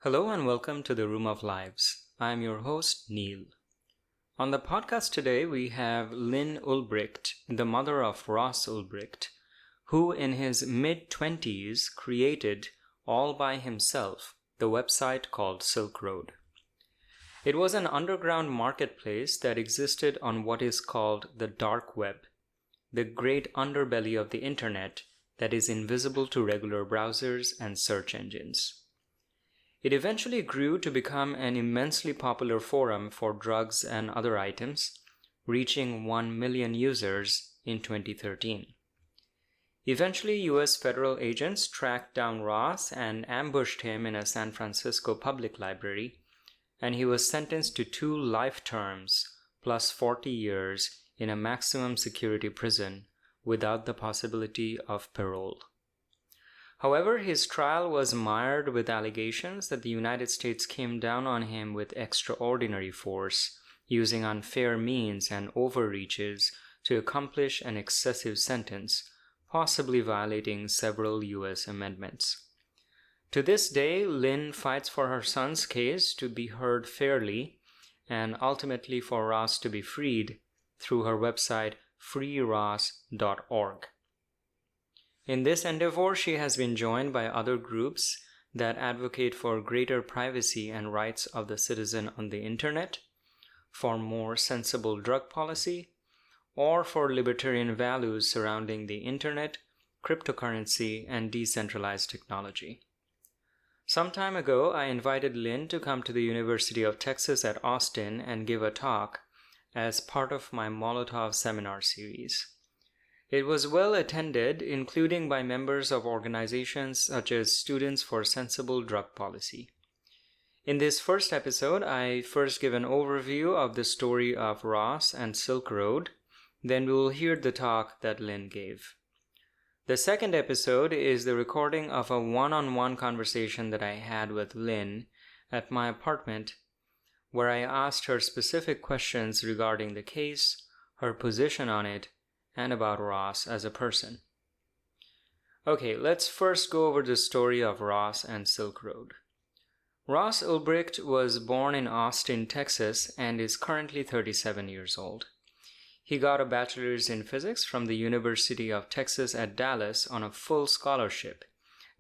Hello and welcome to the Room of Lives. I'm your host, Neil. On the podcast today, we have Lynn Ulbricht, the mother of Ross Ulbricht, who in his mid-20s created, all by himself, the website called Silk Road. It was an underground marketplace that existed on what is called the dark web, the great underbelly of the internet that is invisible to regular browsers and search engines. It eventually grew to become an immensely popular forum for drugs and other items, reaching 1 million users in 2013. Eventually, U.S. federal agents tracked down Ross and ambushed him in a San Francisco public library, and he was sentenced to 2 life terms plus 40 years in a maximum security prison without the possibility of parole. However, his trial was mired with allegations that the United States came down on him with extraordinary force, using unfair means and overreaches to accomplish an excessive sentence, possibly violating several U.S. amendments. To this day, Lynn fights for her son's case to be heard fairly and ultimately for Ross to be freed through her website freeross.org. In this endeavor, she has been joined by other groups that advocate for greater privacy and rights of the citizen on the internet, for more sensible drug policy, or for libertarian values surrounding the internet, cryptocurrency, and decentralized technology. Some time ago, I invited Lynn to come to the University of Texas at Austin and give a talk as part of my Molotov seminar series. It was well attended, including by members of organizations such as Students for Sensible Drug Policy. In this first episode, I first give an overview of the story of Ross and Silk Road, then we will hear the talk that Lynn gave. The second episode is the recording of a one-on-one conversation that I had with Lynn at my apartment, where I asked her specific questions regarding the case, her position on it, and about Ross as a person. Okay, let's first go over the story of Ross and Silk Road. Ross Ulbricht was born in Austin, Texas, and is currently 37 years old. He got a bachelor's in physics from the University of Texas at Dallas on a full scholarship,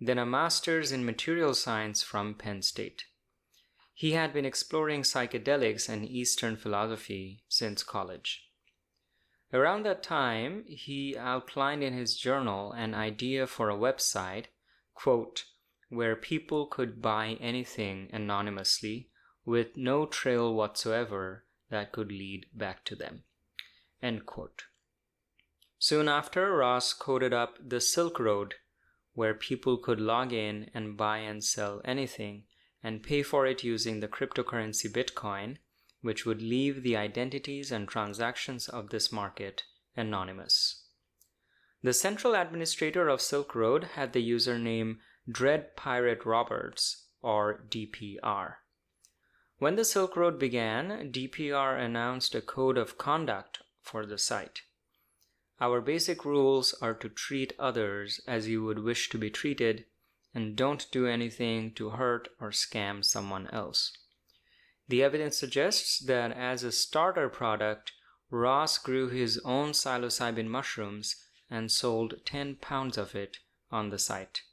then a master's in material science from Penn State. He had been exploring psychedelics and Eastern philosophy since college. Around that time, he outlined in his journal an idea for a website, quote, where people could buy anything anonymously with no trail whatsoever that could lead back to them, end quote. Soon after, Ross coded up the Silk Road, where people could log in and buy and sell anything and pay for it using the cryptocurrency Bitcoin, which would leave the identities and transactions of this market anonymous. The central administrator of Silk Road had the username Dread Pirate Roberts, or DPR. When the Silk Road began, DPR announced a code of conduct for the site. Our basic rules are to treat others as you would wish to be treated, and don't do anything to hurt or scam someone else. The evidence suggests that as a starter product, Ross grew his own psilocybin mushrooms and sold 10 pounds of it on the site.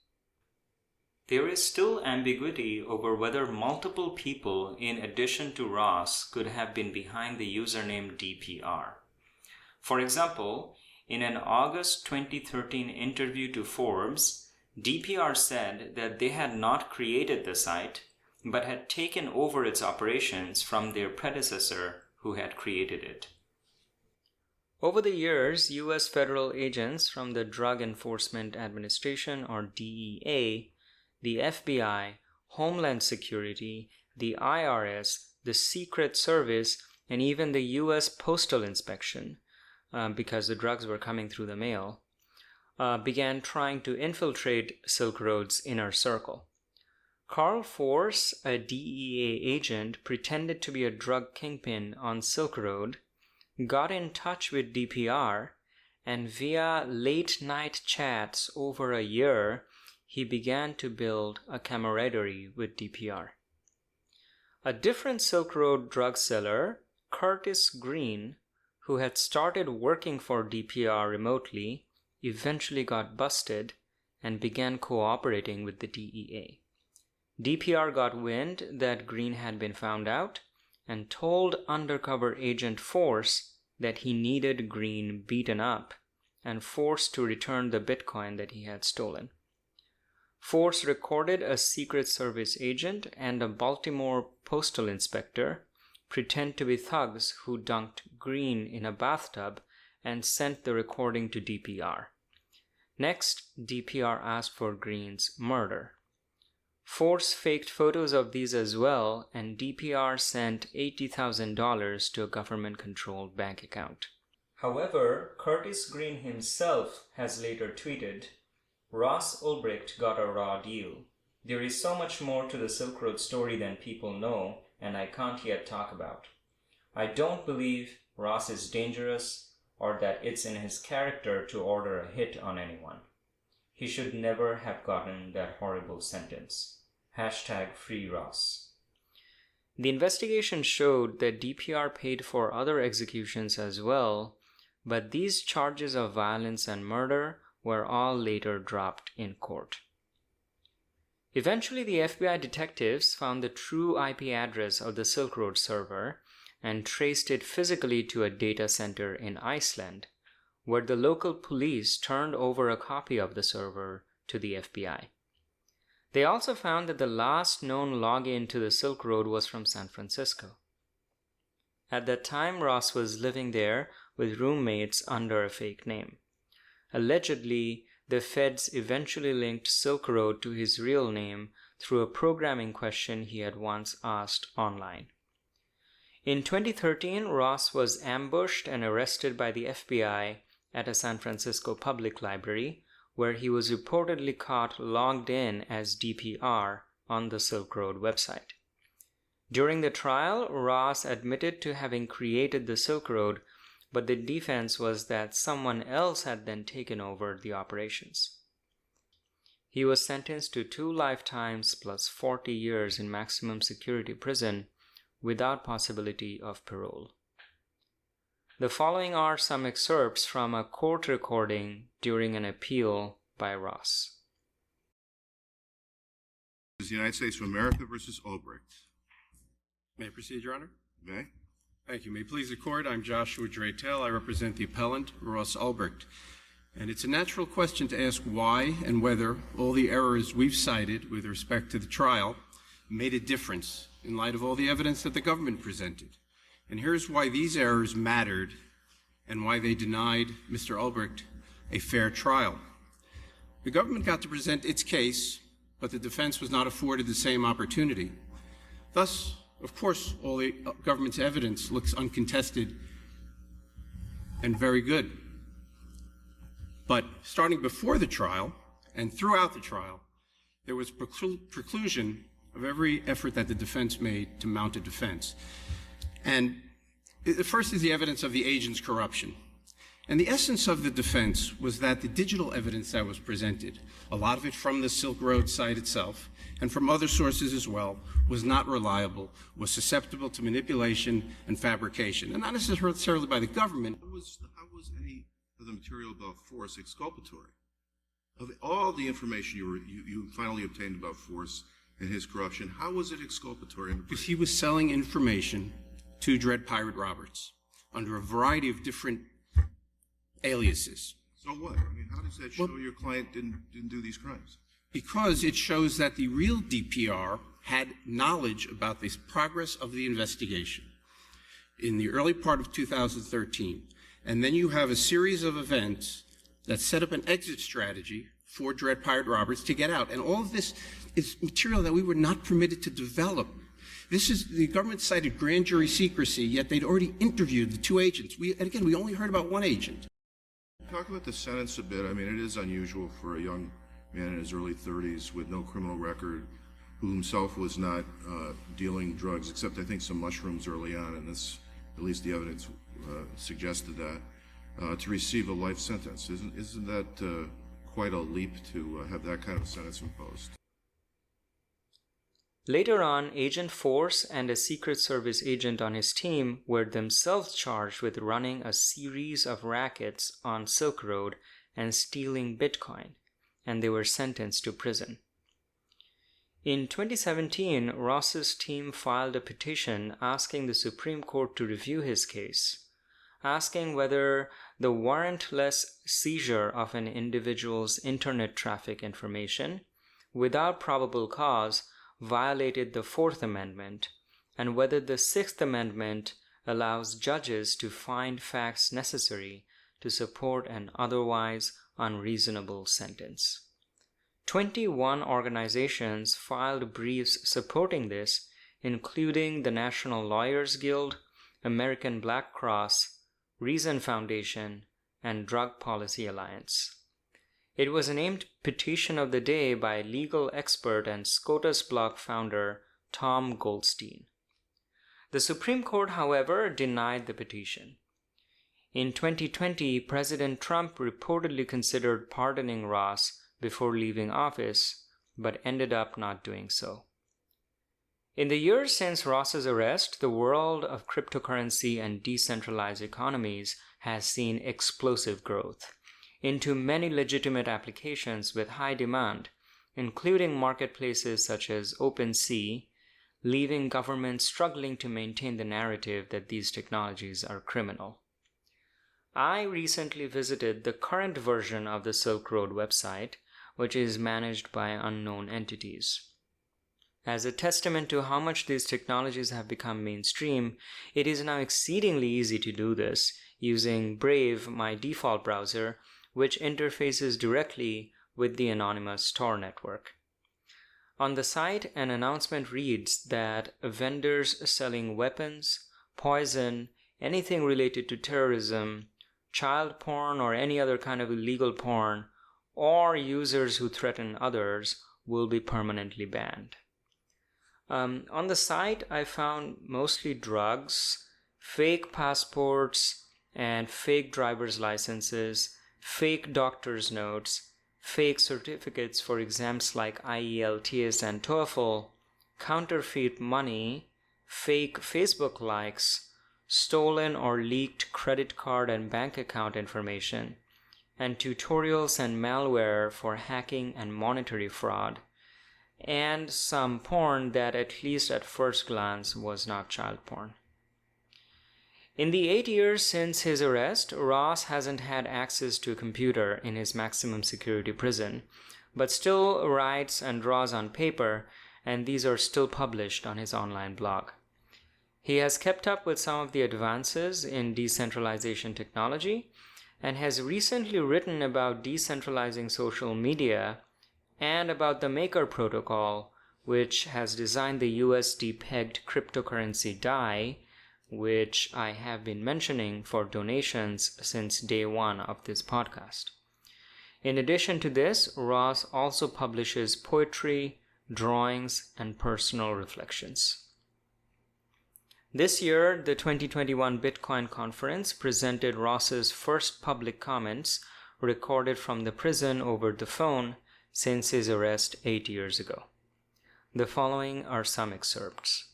There is still ambiguity over whether multiple people in addition to Ross could have been behind the username DPR. For example, in an August 2013 interview to Forbes, DPR said that they had not created the site, but had taken over its operations from their predecessor who had created it. Over the years, U.S. federal agents from the Drug Enforcement Administration, or DEA, the FBI, Homeland Security, the IRS, the Secret Service, and even the U.S. Postal Inspection, because the drugs were coming through the mail, began trying to infiltrate Silk Road's inner circle. Carl Force, a DEA agent, pretended to be a drug kingpin on Silk Road, got in touch with DPR, and via late-night chats over a year, he began to build a camaraderie with DPR. A different Silk Road drug seller, Curtis Green, who had started working for DPR remotely, eventually got busted and began cooperating with the DEA. DPR got wind that Green had been found out and told undercover agent Force that he needed Green beaten up and forced to return the Bitcoin that he had stolen. Force recorded a Secret Service agent and a Baltimore postal inspector pretend to be thugs who dunked Green in a bathtub and sent the recording to DPR. Next, DPR asked for Green's murder. Force faked photos of these as well, and DPR sent $80,000 to a government-controlled bank account. However, Curtis Green himself has later tweeted, "Ross Ulbricht got a raw deal. There is so much more to the Silk Road story than people know, and I can't yet talk about. I don't believe Ross is dangerous or that it's in his character to order a hit on anyone. He should never have gotten that horrible sentence. #FreeRoss." The investigation showed that DPR paid for other executions as well, but these charges of violence and murder were all later dropped in court. Eventually, the FBI detectives found the true IP address of the Silk Road server and traced it physically to a data center in Iceland, where the local police turned over a copy of the server to the FBI. They also found that the last known login to the Silk Road was from San Francisco. At that time, Ross was living there with roommates under a fake name. Allegedly, the feds eventually linked Silk Road to his real name through a programming question he had once asked online. In 2013, Ross was ambushed and arrested by the FBI at a San Francisco public library, where he was reportedly caught logged in as DPR on the Silk Road website. During the trial, Ross admitted to having created the Silk Road, but the defense was that someone else had then taken over the operations. He was sentenced to 2 lifetimes plus 40 years in maximum security prison without possibility of parole. The following are some excerpts from a court recording during an appeal by Ross. This is the United States of America versus Ulbricht. May I proceed, Your Honor? Okay? Thank you. May it please the Court, I'm Joshua Draytell. I represent the appellant, Ross Ulbricht. And it's a natural question to ask why and whether all the errors we've cited with respect to the trial made a difference in light of all the evidence that the government presented. And here's why these errors mattered and why they denied Mr. Ulbricht a fair trial. The government got to present its case, but the defense was not afforded the same opportunity. Thus, of course, all the government's evidence looks uncontested and very good. But starting before the trial and throughout the trial, there was preclusion of every effort that the defense made to mount a defense. And the first is the evidence of the agent's corruption. And the essence of the defense was that the digital evidence that was presented, a lot of it from the Silk Road site itself and from other sources as well, was not reliable, was susceptible to manipulation and fabrication, and not necessarily by the government. How was any of the material about Force exculpatory? Of all the information you finally obtained about Force and his corruption, how was it exculpatory? Because he was selling information to Dread Pirate Roberts under a variety of different aliases. So what? I mean, how does that show your client didn't do these crimes? Because it shows that the real DPR had knowledge about the progress of the investigation in the early part of 2013. And then you have a series of events that set up an exit strategy for Dread Pirate Roberts to get out. And all of this is material that we were not permitted to develop. This is, the government cited grand jury secrecy, yet they'd already interviewed the 2 agents. And again, we only heard about 1 agent. Talk about the sentence a bit. I mean, it is unusual for a young man in his early 30s with no criminal record, who himself was not dealing drugs, except I think some mushrooms early on, and this, at least the evidence suggested that, to receive a life sentence. Isn't that quite a leap to have that kind of sentence imposed? Later on, Agent Force and a Secret Service agent on his team were themselves charged with running a series of rackets on Silk Road and stealing Bitcoin, and they were sentenced to prison. In 2017, Ross's team filed a petition asking the Supreme Court to review his case, asking whether the warrantless seizure of an individual's internet traffic information without probable cause violated the Fourth Amendment, and whether the Sixth Amendment allows judges to find facts necessary to support an otherwise unreasonable sentence. 21 organizations filed briefs supporting this, including the National Lawyers Guild, American Black Cross, Reason Foundation, and Drug Policy Alliance. It was named Petition of the Day by legal expert and SCOTUS blog founder Tom Goldstein. The Supreme Court, however, denied the petition. In 2020, President Trump reportedly considered pardoning Ross before leaving office, but ended up not doing so. In the years since Ross's arrest, the world of cryptocurrency and decentralized economies has seen explosive growth into many legitimate applications with high demand, including marketplaces such as OpenSea, leaving governments struggling to maintain the narrative that these technologies are criminal. I recently visited the current version of the Silk Road website, which is managed by unknown entities. As a testament to how much these technologies have become mainstream, it is now exceedingly easy to do this using Brave, my default browser, which interfaces directly with the anonymous Tor network. On the site, an announcement reads that vendors selling weapons, poison, anything related to terrorism, child porn, or any other kind of illegal porn, or users who threaten others will be permanently banned. On the site, I found mostly drugs, fake passports and fake driver's licenses, fake doctor's notes, fake certificates for exams like IELTS and TOEFL, counterfeit money, fake Facebook likes, stolen or leaked credit card and bank account information, and tutorials and malware for hacking and monetary fraud, and some porn that, at least at first glance, was not child porn. In the 8 years since his arrest, Ross hasn't had access to a computer in his maximum security prison, but still writes and draws on paper, and these are still published on his online blog. He has kept up with some of the advances in decentralization technology and has recently written about decentralizing social media and about the Maker Protocol, which has designed the USD-pegged cryptocurrency DAI, which I have been mentioning for donations since day one of this podcast. In addition to this, Ross also publishes poetry, drawings, and personal reflections. This year, the 2021 Bitcoin conference presented Ross's first public comments recorded from the prison over the phone since his arrest 8 years ago. The following are some excerpts.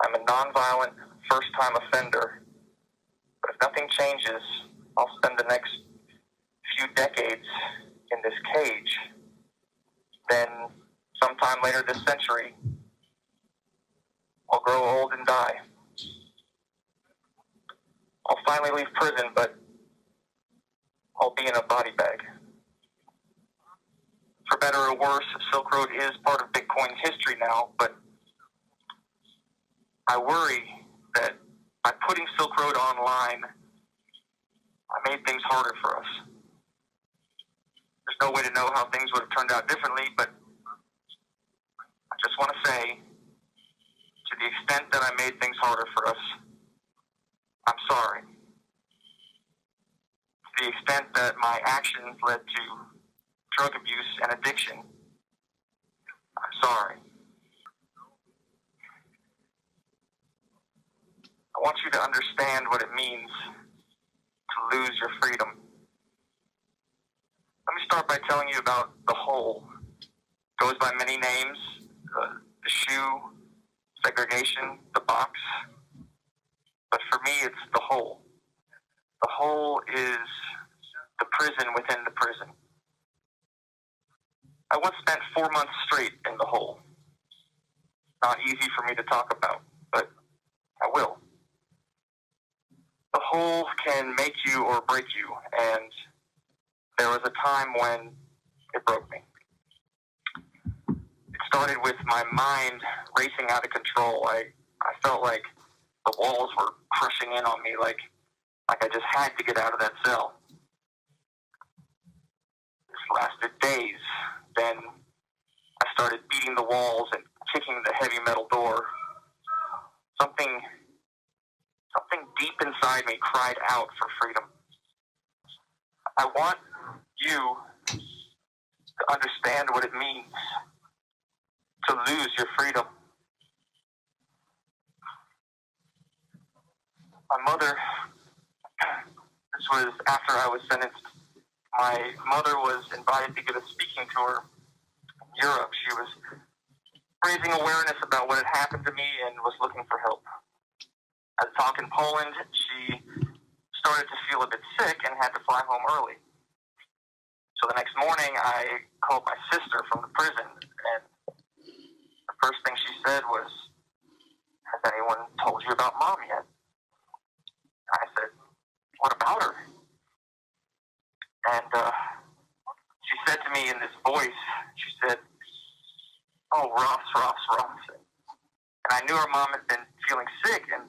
I'm a nonviolent, first-time offender, but if nothing changes, I'll spend the next few decades in this cage. Then, sometime later this century, I'll grow old and die. I'll finally leave prison, but I'll be in a body bag. For better or worse, Silk Road is part of Bitcoin's history now, but I worry that by putting Silk Road online, I made things harder for us. There's no way to know how things would have turned out differently, but I just want to say, to the extent that I made things harder for us, I'm sorry. To the extent that my actions led to drug abuse and addiction, I'm sorry. I want you to understand what it means to lose your freedom. Let me start by telling you about the hole goes by many names, the shoe, segregation, the box. But for me, it's the whole. The whole is the prison within the prison. I once spent 4 months straight in the hole. Not easy for me to talk about, but I will. The hole can make you or break you, and there was a time when it broke me. It started with my mind racing out of control. I felt like the walls were crushing in on me, like I just had to get out of that cell. This lasted days. Then I started beating the walls and kicking the heavy metal door. Something deep inside me cried out for freedom. I want you to understand what it means to lose your freedom. My mother, this was after I was sentenced, my mother was invited to give a speaking tour in Europe. She was raising awareness about what had happened to me and was looking for help. At a talk in Poland, she started to feel a bit sick and had to fly home early. So the next morning, I called my sister from the prison, and the first thing she said was, "Has anyone told you about Mom yet?" I said, "What about her?" And she said to me in this voice, she said, "Oh, Ross. And I knew her mom had been feeling sick, and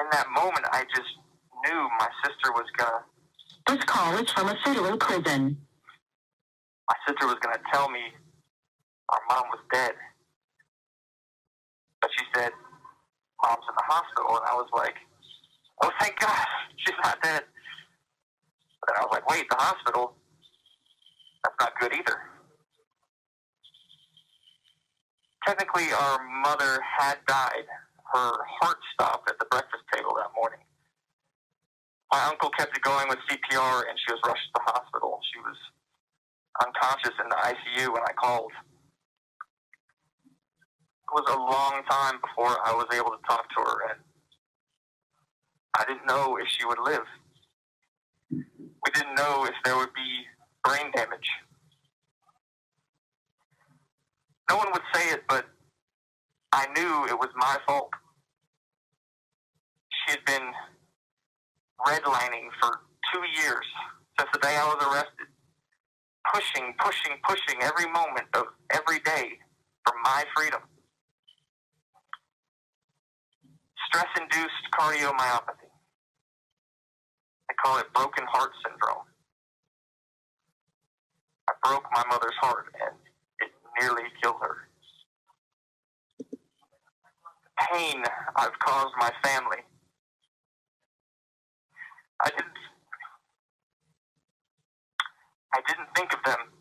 in that moment, I just knew my sister was gonna... This call is from a federal prison. My sister was gonna tell me our mom was dead. But she said, "Mom's in the hospital," and I was like, "Oh, thank God, she's not dead." But then I was like, wait, the hospital? That's not good either. Technically, our mother had died. Her heart stopped at the breakfast table that morning. My uncle kept it going with CPR, and she was rushed to the hospital. She was unconscious in the ICU when I called. It was a long time before I was able to talk to her, and I didn't know if she would live. We didn't know if there would be brain damage. No one would say it, but I knew it was my fault. She had been redlining for 2 years, since the day I was arrested, pushing every moment of every day for my freedom. Stress-induced cardiomyopathy. They call it broken heart syndrome. I broke my mother's heart, and it nearly killed her. The pain I've caused my family. I didn't think of them,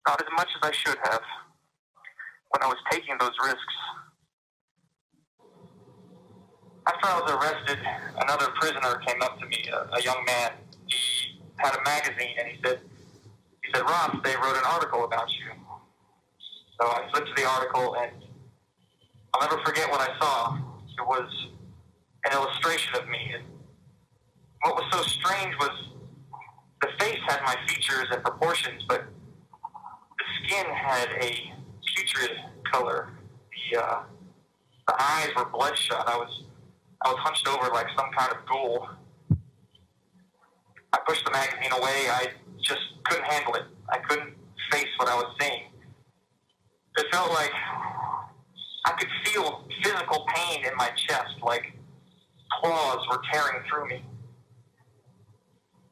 not as much as I should have, when I was taking those risks. After I was arrested, another prisoner came up to me, a young man. He had a magazine, and he said, "Ross, they wrote an article about you." So I flipped to the article, and I'll never forget what I saw. It was an illustration of me. And what was so strange was the face had my features and proportions, but the skin had a putrid color. The eyes were bloodshot. I was hunched over like some kind of ghoul. I pushed the magazine away. I just couldn't handle it. I couldn't face what I was seeing. It felt like I could feel physical pain in my chest, like claws were tearing through me.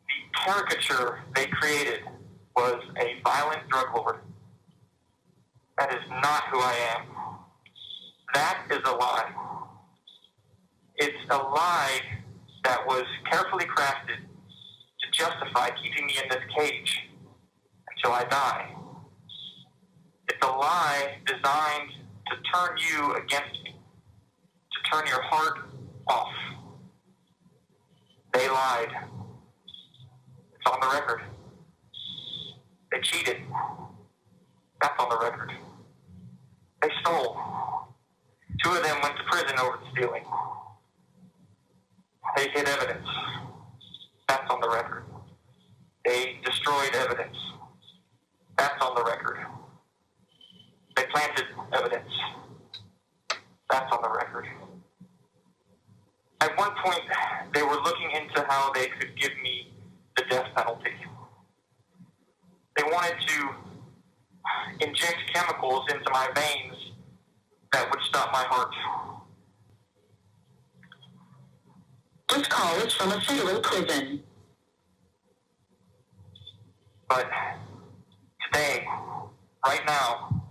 The caricature they created was a violent drug lord. That is not who I am. That is a lie. It's a lie that was carefully crafted to justify keeping me in this cage until I die. It's a lie designed to turn you against me, to turn your heart off. They lied. It's on the record. They cheated. That's on the record. They stole. 2 of them went to prison over the stealing. They hid evidence. That's on the record. They destroyed evidence. That's on the record. They planted evidence. That's on the record. At one point, they were looking into how they could give me the death penalty. They wanted to inject chemicals into my veins that would stop my heart. This call is from a federal prison. But today, right now,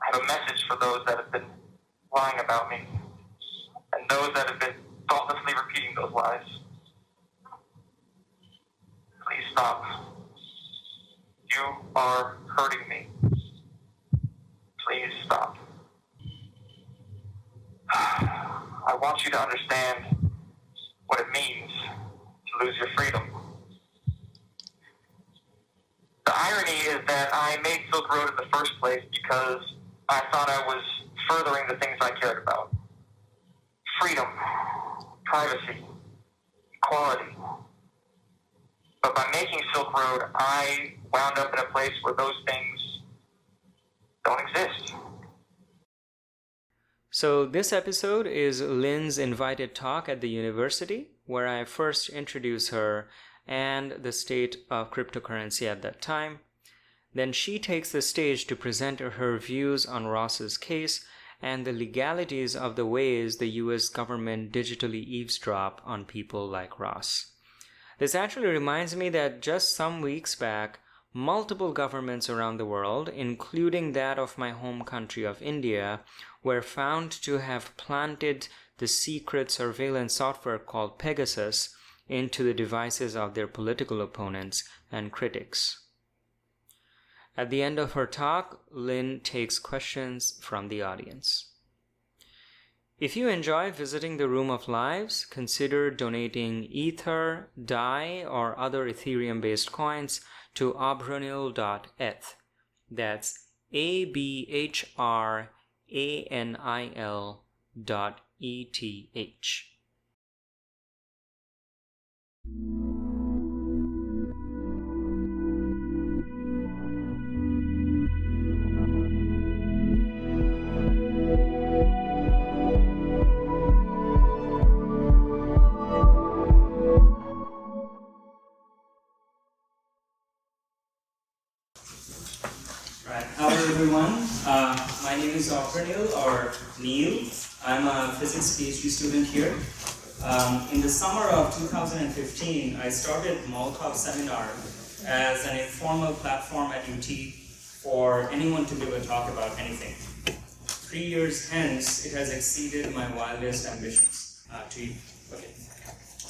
I have a message for those that have been lying about me and those that have been thoughtlessly repeating those lies. Please stop. You are hurting me. Please stop. I want you to understand what it means to lose your freedom. The irony is that I made Silk Road in the first place because I thought I was furthering the things I cared about. Freedom, privacy, equality. But by making Silk Road, I wound up in a place where those things don't exist. So this episode is Lynn's invited talk at the university, where I first introduce her and the state of cryptocurrency at that time. Then she takes the stage to present her views on Ross's case and the legalities of the ways the US government digitally eavesdrop on people like Ross. This actually reminds me that just some weeks back, multiple governments around the world, including that of my home country of India, were found to have planted the secret surveillance software called Pegasus into the devices of their political opponents and critics. At the end of her talk, Lynn takes questions from the audience. If you enjoy visiting the Room of Lives, consider donating Ether, DAI, or other Ethereum-based coins to abronil.eth. That's abronil.eth. Hello everyone, my name is Ulbricht or Neil. I'm a physics PhD student here. In the summer of 2015, I started Molotov Seminar as an informal platform at UT for anyone to give a talk about anything. 3 years hence, it has exceeded my wildest ambitions.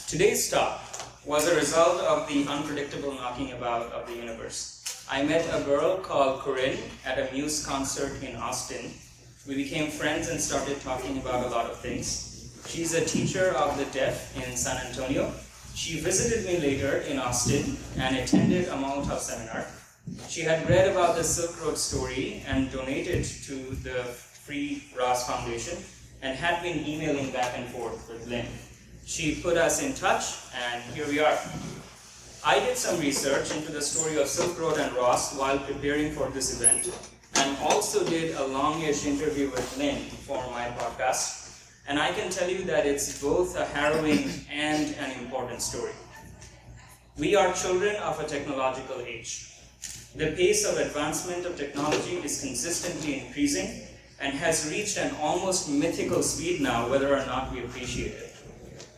Today's talk was a result of the unpredictable knocking about of the universe. I met a girl called Corinne at a Muse concert in Austin. We became friends and started talking about a lot of things. She's a teacher of the deaf in San Antonio. She visited me later in Austin and attended a Molotov seminar. She had read about the Silk Road story and donated to the Free Ross Foundation and had been emailing back and forth with Lynn. She put us in touch and here we are. I did some research into the story of Silk Road and Ross while preparing for this event, and also did a longish interview with Lynn for my podcast. And I can tell you that it's both a harrowing and an important story. We are children of a technological age. The pace of advancement of technology is consistently increasing and has reached an almost mythical speed now, whether or not we appreciate it.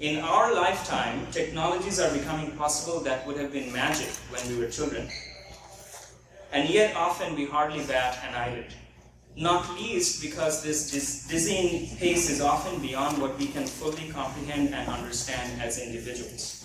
In our lifetime, technologies are becoming possible that would have been magic when we were children. And yet often we hardly bat an eyelid. Not least because this dizzying pace is often beyond what we can fully comprehend and understand as individuals.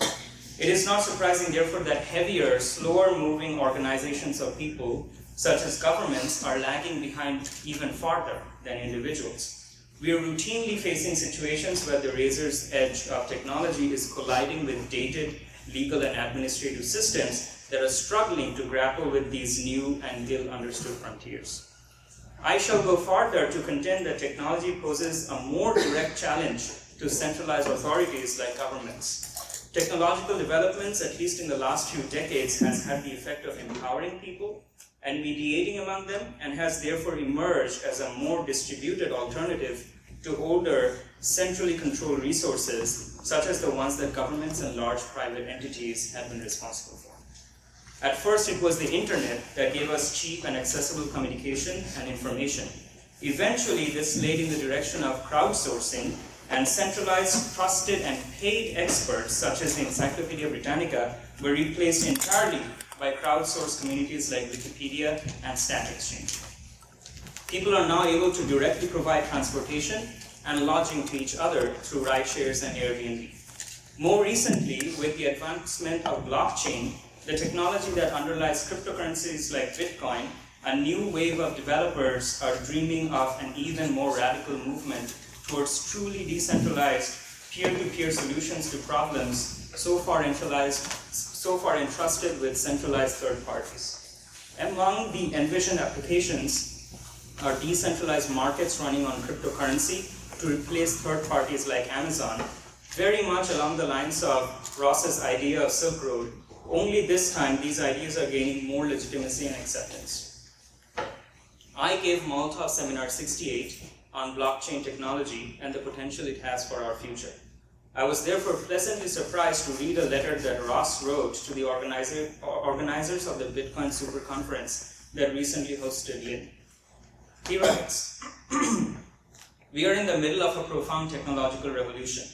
It is not surprising, therefore, that heavier, slower-moving organizations of people, such as governments, are lagging behind even farther than individuals. We are routinely facing situations where the razor's edge of technology is colliding with dated legal and administrative systems that are struggling to grapple with these new and ill-understood frontiers. I shall go farther to contend that technology poses a more direct challenge to centralized authorities like governments. Technological developments, at least in the last few decades, has had the effect of empowering people and mediating among them, and has therefore emerged as a more distributed alternative to older, centrally controlled resources, such as the ones that governments and large private entities have been responsible for. At first, it was the internet that gave us cheap and accessible communication and information. Eventually, this laid in the direction of crowdsourcing, and centralized, trusted, and paid experts, such as the Encyclopedia Britannica, were replaced entirely by crowdsourced communities like Wikipedia and Stack Exchange. People are now able to directly provide transportation and lodging to each other through rideshares and Airbnb. More recently, with the advancement of blockchain, the technology that underlies cryptocurrencies like Bitcoin, a new wave of developers are dreaming of an even more radical movement towards truly decentralized, peer-to-peer solutions to problems so far entrusted with centralized third parties. Among the envisioned applications are decentralized markets running on cryptocurrency to replace third parties like Amazon, very much along the lines of Ross's idea of Silk Road, only this time these ideas are gaining more legitimacy and acceptance. I gave Molotov Seminar 68 on blockchain technology and the potential it has for our future. I was therefore pleasantly surprised to read a letter that Ross wrote to the organizers of the Bitcoin Super Conference that recently hosted Lynn. He writes, "We are in the middle of a profound technological revolution.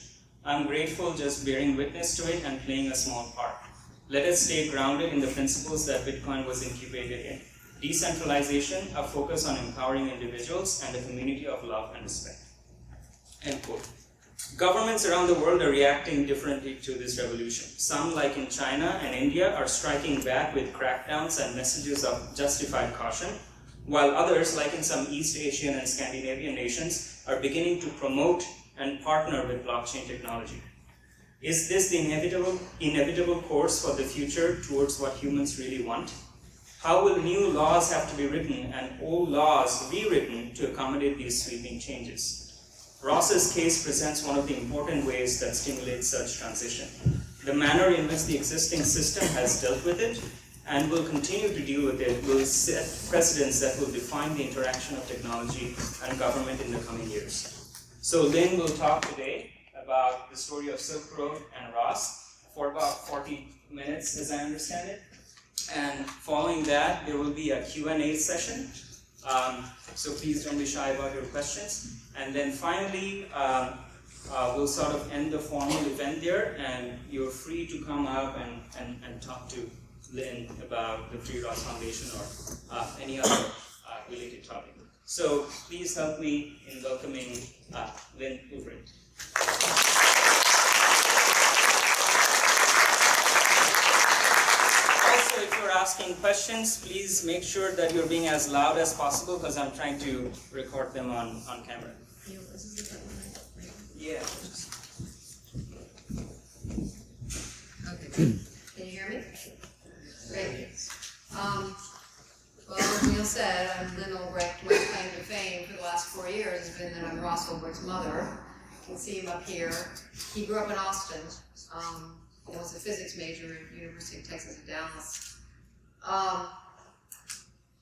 I'm grateful just bearing witness to it and playing a small part. Let us stay grounded in the principles that Bitcoin was incubated in. Decentralization, a focus on empowering individuals, and a community of love and respect." End quote. Governments around the world are reacting differently to this revolution. Some, like in China and India, are striking back with crackdowns and messages of justified caution, while others, like in some East Asian and Scandinavian nations, are beginning to promote and partner with blockchain technology. Is this the inevitable course for the future towards what humans really want? How will new laws have to be written and old laws rewritten to accommodate these sweeping changes? Ross's case presents one of the important ways that stimulates such transition. The manner in which the existing system has dealt with it and will continue to deal with it will set precedents that will define the interaction of technology and government in the coming years. So Lynn will talk today about the story of Silk Road and Ross for about 40 minutes, as I understand it. And following that, there will be a Q&A session. So please don't be shy about your questions. And then finally, we'll sort of end the formal event there, and you're free to come up and talk to Lynn about the Free Ross Foundation or any other related topic. So please help me in welcoming Lynn Ulbricht. Also, if you're asking questions, please make sure that you're being as loud as possible because I'm trying to record them on camera. Yeah. Okay. Can you hear me? Great. Well, as Neil said, I'm Lynn Ulbricht. My claim to fame for the last 4 years has been that I'm Ross Ulbricht's mother. You can see him up here. He grew up in Austin. He was a physics major at University of Texas at Dallas.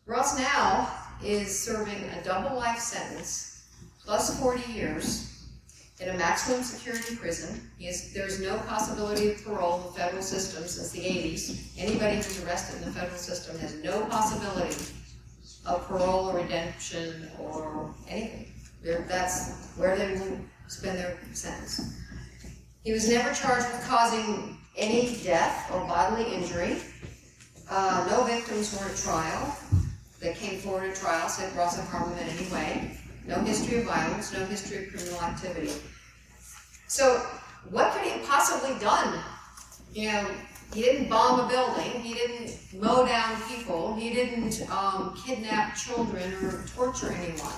Ross now is serving a double life sentence plus 40 years in a maximum security prison. There's no possibility of parole in the federal system since the 80s. Anybody who's arrested in the federal system has no possibility of parole or redemption or anything. That's where they will spend their sentence. He was never charged with causing any death or bodily injury. No victims were at trial. That came forward at trial said Ross had harmed them in any way. No history of violence, no history of criminal activity. So what could he have possibly done? You know, he didn't bomb a building, he didn't mow down people, he didn't kidnap children or torture anyone.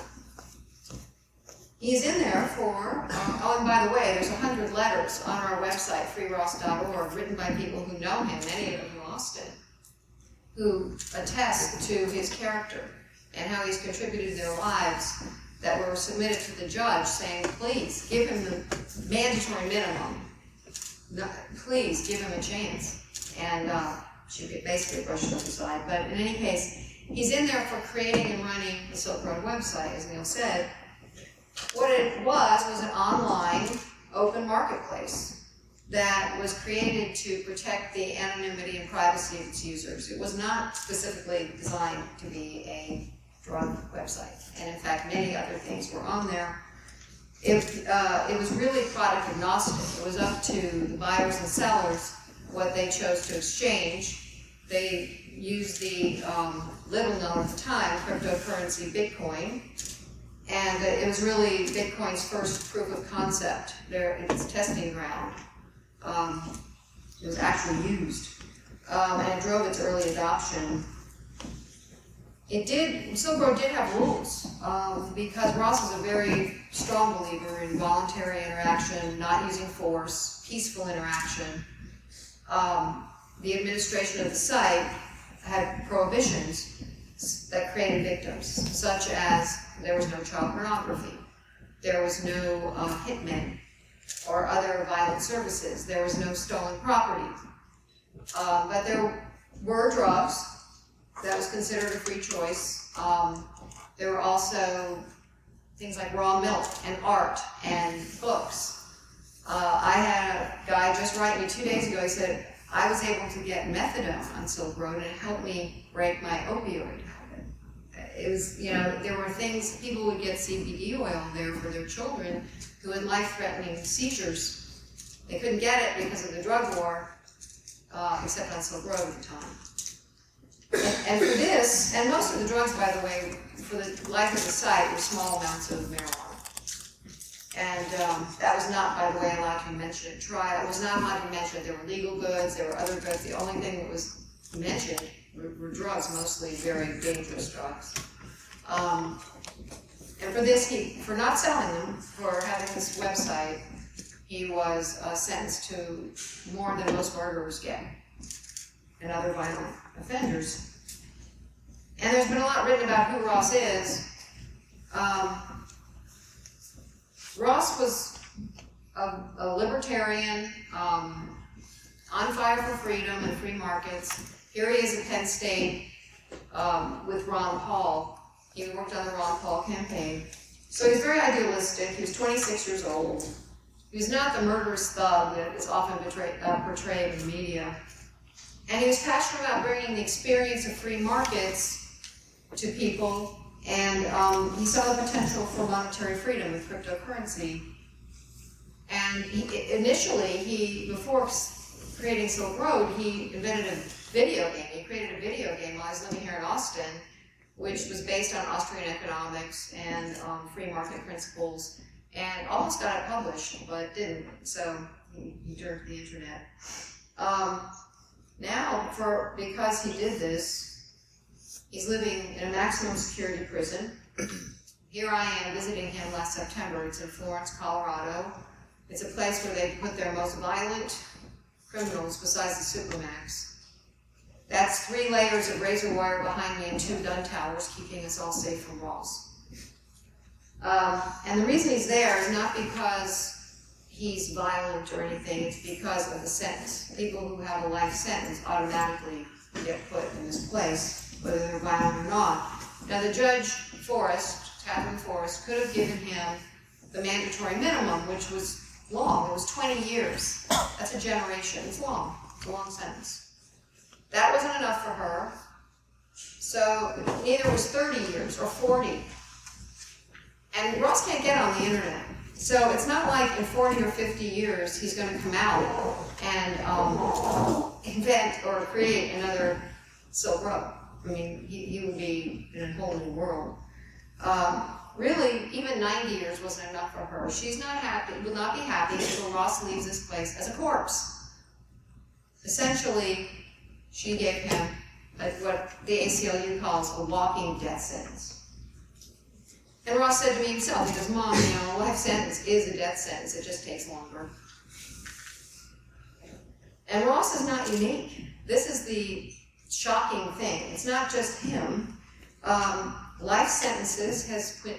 He's in there for, oh, and by the way, there's 100 letters on our website, freeross.org, written by people who know him, many of them who lost it. who attest to his character and how he's contributed to their lives that were submitted to the judge saying, please give him the mandatory minimum. No, please give him a chance. And she basically brushed it aside. But in any case, he's in there for creating and running the Silk Road website, as Neil said. What it was an online open marketplace that was created to protect the anonymity and privacy of its users. It was not specifically designed to be a drug website. And in fact, many other things were on there. It was really product agnostic. It was up to the buyers and sellers what they chose to exchange. They used the little known at the time cryptocurrency Bitcoin, and it was really Bitcoin's first proof of concept. Its testing ground. It was actually used, and it drove its early adoption. Silk Road did have rules, because Ross was a very strong believer in voluntary interaction, not using force, peaceful interaction. The administration of the site had prohibitions that created victims, such as there was no child pornography, there was no hitmen or other violent services, there was no stolen property. But there were drugs. That was considered a free choice. There were also things like raw milk and art and books. I had a guy just write me 2 days ago. He said, I was able to get methadone on Silk Road and it helped me break my opioid habit. It was, there were things, people would get CBD oil there for their children who had life-threatening seizures. They couldn't get it because of the drug war, except on Silk Road at the time. And for this, and most of the drugs, by the way, for the life of the site, were small amounts of marijuana. And that was not, by the way, allowed to be mentioned at trial. It was not allowed to be mentioned. There were legal goods, there were other goods. The only thing that was mentioned were drugs, mostly very dangerous drugs. And for this, for not selling them, for having this website, he was sentenced to more than most murderers get and other violent offenders. And there's been a lot written about who Ross is. Ross was a libertarian, on fire for freedom and free markets. Here he is at Penn State with Ron Paul. He worked on the Ron Paul campaign. So he's very idealistic. He was 26 years old. He was not the murderous thug that is often portrayed in the media. And he was passionate about bringing the experience of free markets to people, and he saw the potential for monetary freedom with cryptocurrency. And initially, before creating Silk Road, he invented a video game. He created a video game while he was living here in Austin, which was based on Austrian economics and free market principles, and almost got it published, but didn't, so he turned to the internet. Now, because he did this, he's living in a maximum security prison. Here I am visiting him last September. It's in Florence, Colorado. It's a place where they put their most violent criminals besides the Supermax. That's 3 layers of razor wire behind me and 2 gun towers keeping us all safe from Ross. And the reason he's there is not because he's violent or anything, it's because of the sentence. People who have a life sentence automatically get put in this place, whether they're violent or not. Now the judge, Catherine Forrest, could have given him the mandatory minimum, which was long. It was 20 years. That's a generation. It's long. It's a long sentence. That wasn't enough for her. So either it was 30 years or 40. And Ross can't get on the internet. So it's not like in 40 or 50 years he's going to come out and invent or create another Silk Road. I mean, he would be in a whole new world. Really, even 90 years wasn't enough for her. She's not happy, will not be happy until Ross leaves this place as a corpse. Essentially, she gave him what the ACLU calls a walking death sentence. And Ross said to me himself, he goes, Mom, a life sentence is a death sentence, it just takes longer. And Ross is not unique. This is the shocking thing. It's not just him. Life sentences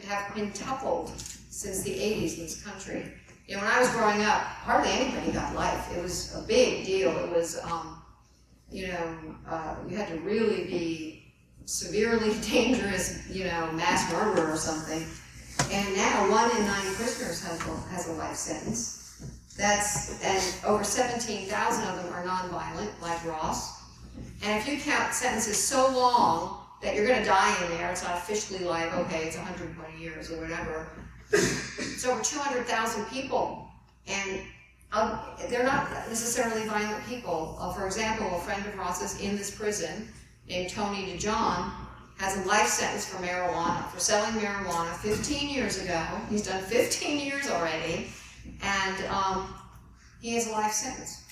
have quintupled since the 80s in this country. You know, when I was growing up, hardly anybody got life. It was a big deal. It was, you had to really be severely dangerous, mass murderer or something. And now 1 in 9 prisoners has a life sentence. And over 17,000 of them are nonviolent, like Ross. And if you count sentences so long that you're going to die in there, it's not officially like, okay, it's 120 years or whatever. It's over 200,000 people, and they're not necessarily violent people. For example, a friend of Ross's in this prison named Tony DeJohn has a life sentence for marijuana, for selling marijuana 15 years ago. He's done 15 years already, and he has a life sentence.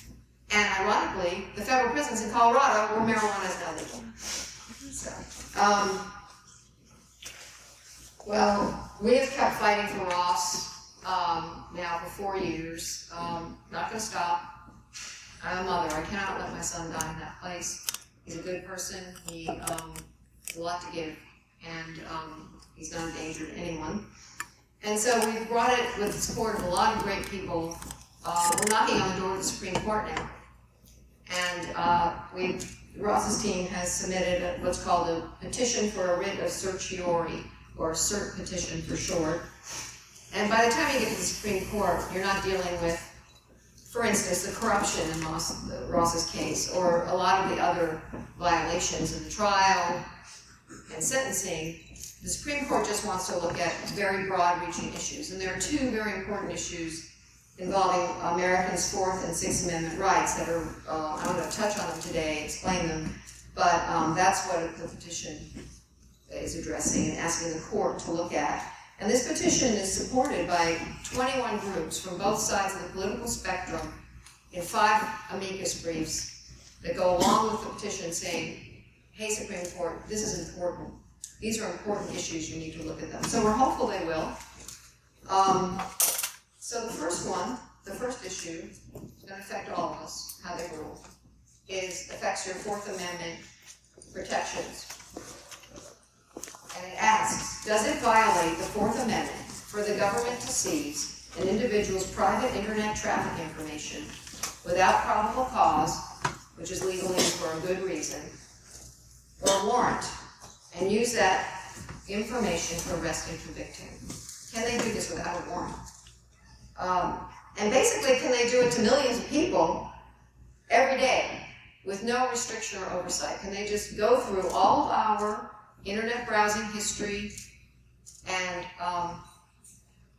And ironically, the federal prisons in Colorado where marijuana is not legal. So, well, we have kept fighting for Ross now for 4 years. Not going to stop. I'm a mother. I cannot let my son die in that place. He's a good person. He has a lot to give, and he's not a danger to anyone. And so we've brought it with the support of a lot of great people. We're knocking on the door of the Supreme Court now. And Ross's team has submitted what's called a petition for a writ of certiorari, or a cert petition for short. And by the time you get to the Supreme Court, you're not dealing with, for instance, the corruption in Ross's case, or a lot of the other violations in the trial and sentencing. The Supreme Court just wants to look at very broad-reaching issues. And there are 2 very important issues involving Americans' 4th and 6th Amendment rights that are, I'm going to touch on them today, explain them, but that's what the petition is addressing and asking the court to look at. And this petition is supported by 21 groups from both sides of the political spectrum in 5 amicus briefs that go along with the petition saying, hey, Supreme Court, this is important. These are important issues, you need to look at them. So we're hopeful they will. So the first issue, is going to affect all of us, how they rule, affects your 4th Amendment protections. And it asks, does it violate the 4th Amendment for the government to seize an individual's private internet traffic information without probable cause, which is legally for a good reason, or warrant, and use that information to arrest and convict him? Can they do this without a warrant? And basically, can they do it to millions of people every day with no restriction or oversight? Can they just go through all of our internet browsing history and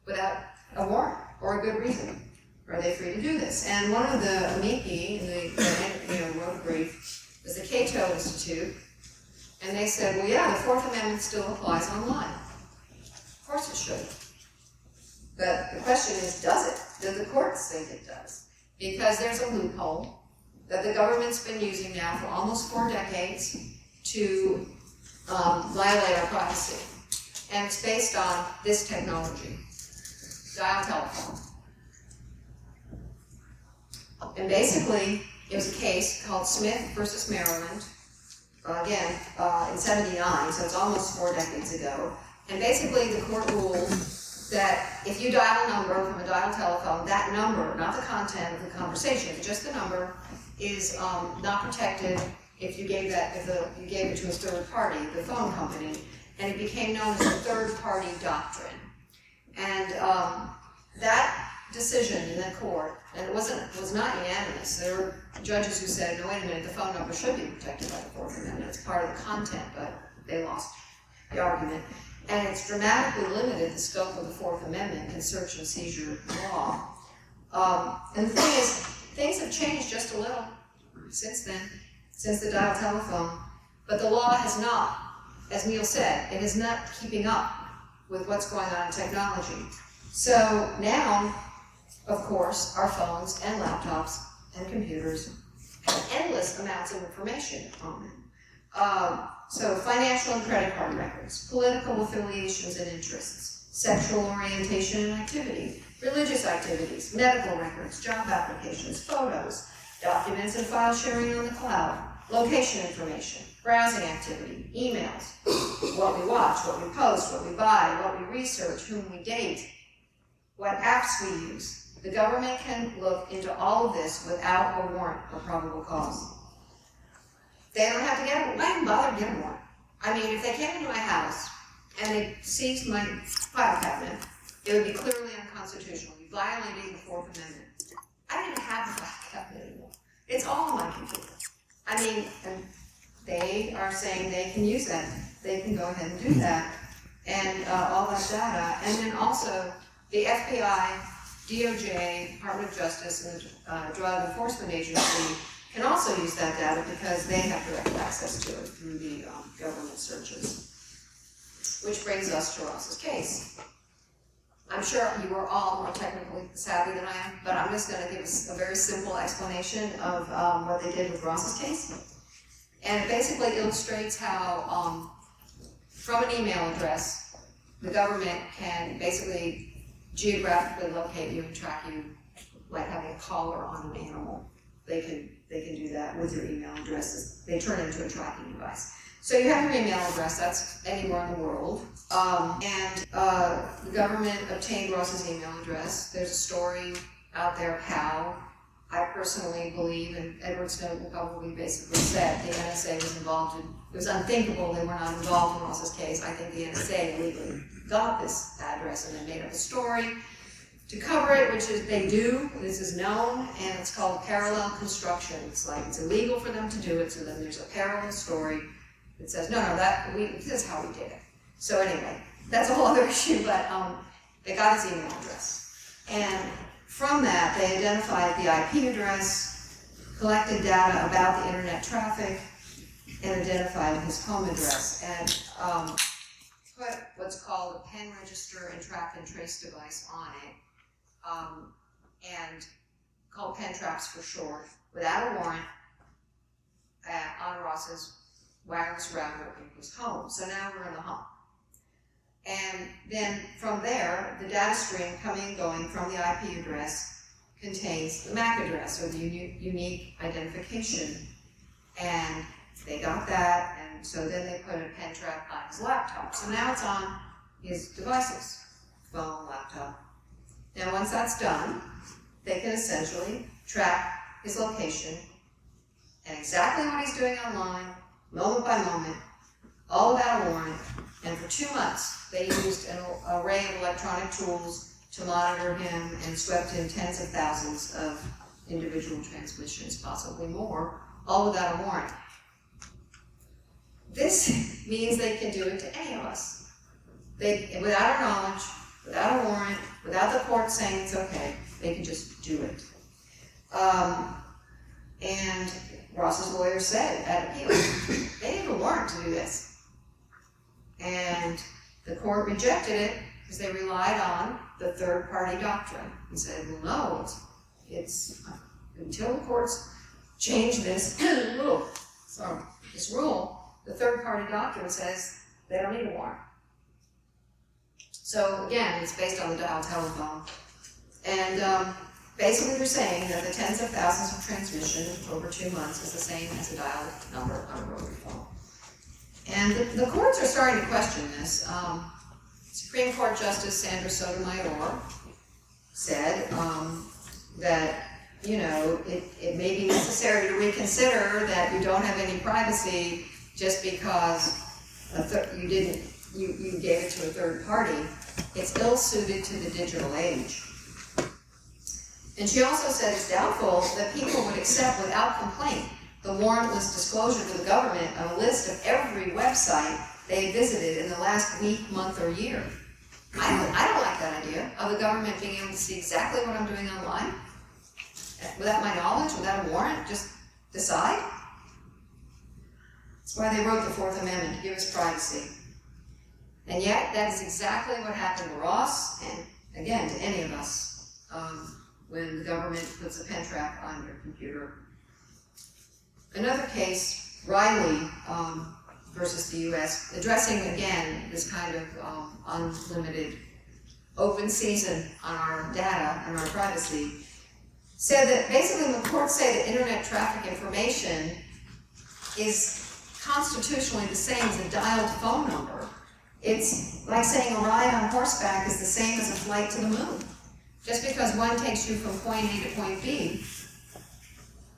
without a warrant or a good reason? Are they free to do this? And one of the amici in the wrote a brief was the Cato Institute, and they said, well, yeah, the 4th Amendment still applies online. Of course it should. But the question is, does it? Do the courts think it does? Because there's a loophole that the government's been using now for almost 4 decades to violate our privacy. And it's based on this technology, dial telephone. And basically, it was a case called Smith versus Maryland, again, in '79, so it's almost 4 decades ago. And basically, the court ruled that if you dial a number from a dial telephone, that number, not the content of the conversation, but just the number, is not protected if you gave it to a third party, the phone company, and it became known as the third-party doctrine. And that decision in the court, and it was not unanimous. There were judges who said, no, wait a minute, the phone number should be protected by the 4th Amendment. It's part of the content, but they lost the argument. And it's dramatically limited the scope of the 4th Amendment in search and seizure law. And the thing is, things have changed just a little since then, since the dial telephone. But the law has not, as Neil said, it is not keeping up with what's going on in technology. So now, of course, our phones and laptops and computers have endless amounts of information on them. So financial and credit card records, political affiliations and interests, sexual orientation and activity, religious activities, medical records, job applications, photos, documents and file sharing on the cloud, location information, browsing activity, emails, what we watch, what we post, what we buy, what we research, whom we date, what apps we use. The government can look into all of this without a warrant or probable cause. They don't have to get a warrant. Why even bother to get a warrant? I mean, if they came into my house and they seized my file cabinet, it would be clearly unconstitutional. You're violating the Fourth Amendment. I don't even have the file cabinet anymore. It's all on my computer. I mean, and they are saying they can use that. They can go ahead and do that. And all that data. And then also, the FBI, DOJ, Department of Justice, and the Drug Enforcement Agency can also use that data because they have direct access to it through the government searches. Which brings us to Ross's case. I'm sure you are all more technically savvy than I am, but I'm just going to give us a very simple explanation of what they did with Ross's case. And it basically illustrates how, from an email address, the government can basically geographically locate you and track you like having a collar on an animal. They can do that with your email addresses. They turn it into a tracking device. So you have your email address, that's anywhere in the world. The government obtained Ross's email address. There's a story out there how I personally believe, and Edward Snowden probably basically said the NSA was involved in, it was unthinkable they were not involved in Ross's case. I think the NSA illegally got this address and they made up a story to cover it, which is they do. This is known, and it's called parallel construction. It's like it's illegal for them to do it, so then there's a parallel story that says, no, this is how we did it. So anyway, that's a whole other issue, but they got his email address. And from that, they identified the IP address, collected data about the internet traffic, and identified his home address, and put what's called a pen register and track and trace device on it, and called pen traps for short, without a warrant, on Ross's wireless router in his home. So now we're in the home. And then from there, the data stream coming and going from the IP address contains the MAC address, or the unique identification. And they got that, and so then they put a pen trap on his laptop. So now it's on his devices, phone, laptop. Now once that's done, they can essentially track his location and exactly what he's doing online, moment by moment, all without a warrant. And for 2 months, they used an array of electronic tools to monitor him and swept in tens of thousands of individual transmissions, possibly more, all without a warrant. This means they can do it to any of us. Without our knowledge, without a warrant, without the court saying it's okay, they can just do it. And Ross's lawyer said at appeal, they need a warrant to do this. And the court rejected it because they relied on the third-party doctrine and said, well, no, it's until the courts change this rule. This rule, the third-party doctrine says they don't need a warrant. So again, it's based on the dial telephone. And basically they're saying that the tens of thousands of transmission over 2 months is the same as a dial number on a rotary phone. And the courts are starting to question this. Supreme Court Justice Sandra Sotomayor said that, it may be necessary to reconsider that you don't have any privacy just because you gave it to a third party. It's ill-suited to the digital age. And she also said it's doubtful that people would accept without complaint the warrantless disclosure to the government of a list of every website they had visited in the last week, month, or year. I don't like that idea of the government being able to see exactly what I'm doing online without my knowledge, without a warrant, just decide. That's why they wrote the Fourth Amendment, to give us privacy. And yet, that is exactly what happened to Ross, and again, to any of us, when the government puts a pen trap on your computer. Another case, Riley versus the U.S., addressing again this kind of unlimited open season on our data and our privacy, said that basically when courts say that internet traffic information is constitutionally the same as a dialed phone number. It's like saying a ride on horseback is the same as a flight to the moon. Just because one takes you from point A to point B,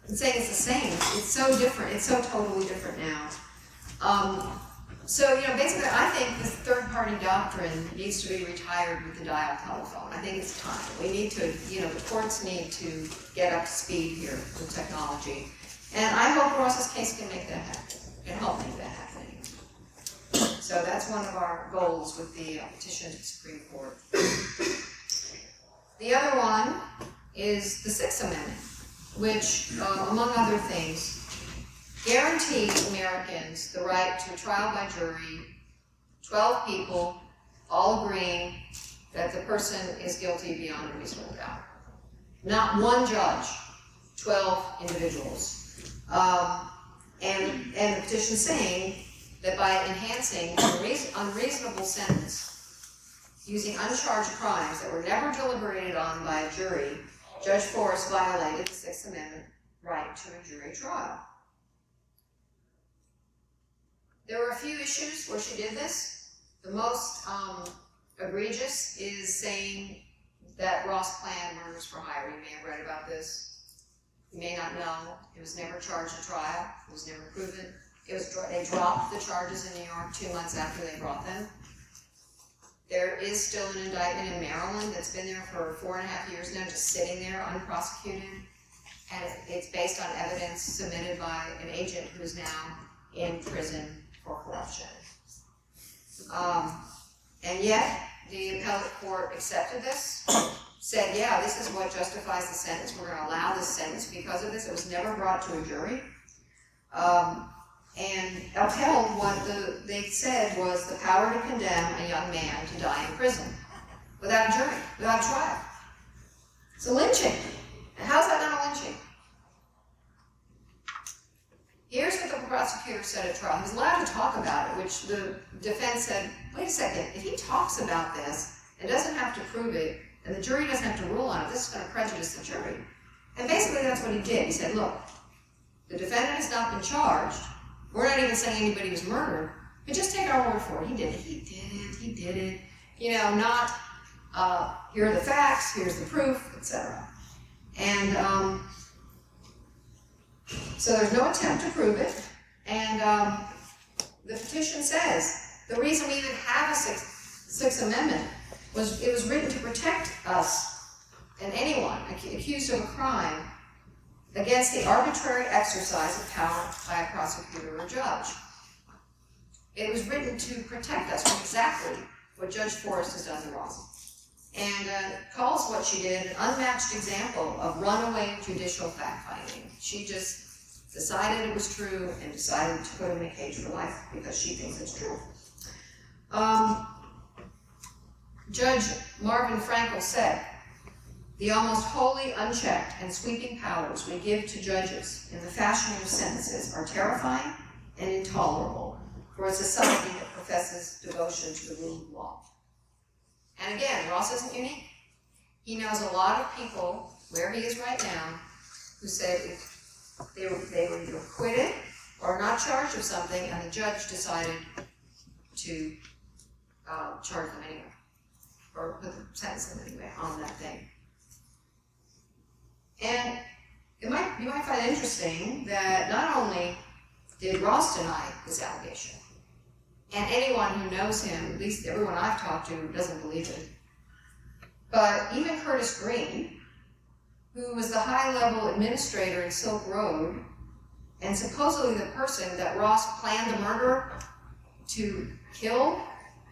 I'm saying it's the same. It's so different. It's so totally different now. So, basically, I think this third-party doctrine needs to be retired with the dial telephone. I think it's time. We need to, the courts need to get up to speed here with technology. And I hope Ross's case can make that happen, can help make that happen. So that's one of our goals with the petition to the Supreme Court. The other one is the Sixth Amendment, which, among other things, guarantees Americans the right to a trial by jury, 12 people, all agreeing that the person is guilty beyond a reasonable doubt. Not one judge, 12 individuals. And the petition saying that by enhancing an unreasonable sentence using uncharged crimes that were never deliberated on by a jury, Judge Forrest violated the Sixth Amendment right to a jury trial. There were a few issues where she did this. The most egregious is saying that Ross planned murders for hire. You may have read about this. You may not know. It was never charged at trial. It was never proven. They dropped the charges in New York 2 months after they brought them. There is still an indictment in Maryland that's been there for 4.5 years now, just sitting there unprosecuted. And it's based on evidence submitted by an agent who's now in prison for corruption. And yet, the appellate court accepted this, said, yeah, this is what justifies the sentence. We're going to allow this sentence because of this. It was never brought to a jury. And upheld what they said was the power to condemn a young man to die in prison without a jury, without trial. It's a lynching. And how's that not a lynching? Here's what the prosecutor said at trial. He was allowed to talk about it, which the defense said, wait a second, if he talks about this and doesn't have to prove it, and the jury doesn't have to rule on it, this is going to prejudice the jury. And basically that's what he did. He said, look, the defendant has not been charged. We're not even saying anybody was murdered, but just take our word for it. He did it. Not, here are the facts, here's the proof, etc. And so there's no attempt to prove it. And the petition says the reason we even have a Sixth Amendment was it was written to protect us and anyone accused of a crime against the arbitrary exercise of power by a prosecutor or judge. It was written to protect us from exactly what Judge Forrest has done to Ross. And calls what she did an unmatched example of runaway judicial fact-finding. She just decided it was true and decided to put him in a cage for life because she thinks it's true. Judge Marvin Frankel said, the almost wholly unchecked and sweeping powers we give to judges in the fashioning of sentences are terrifying and intolerable for a society that professes devotion to the rule of law. And again, Ross isn't unique. He knows a lot of people where he is right now who said if they were either acquitted or not charged of something, and the judge decided to charge them anyway, or sentence them anyway on that thing. And you might find it interesting that not only did Ross deny this allegation, and anyone who knows him, at least everyone I've talked to, doesn't believe it, but even Curtis Green, who was the high-level administrator in Silk Road, and supposedly the person that Ross planned the murder to kill,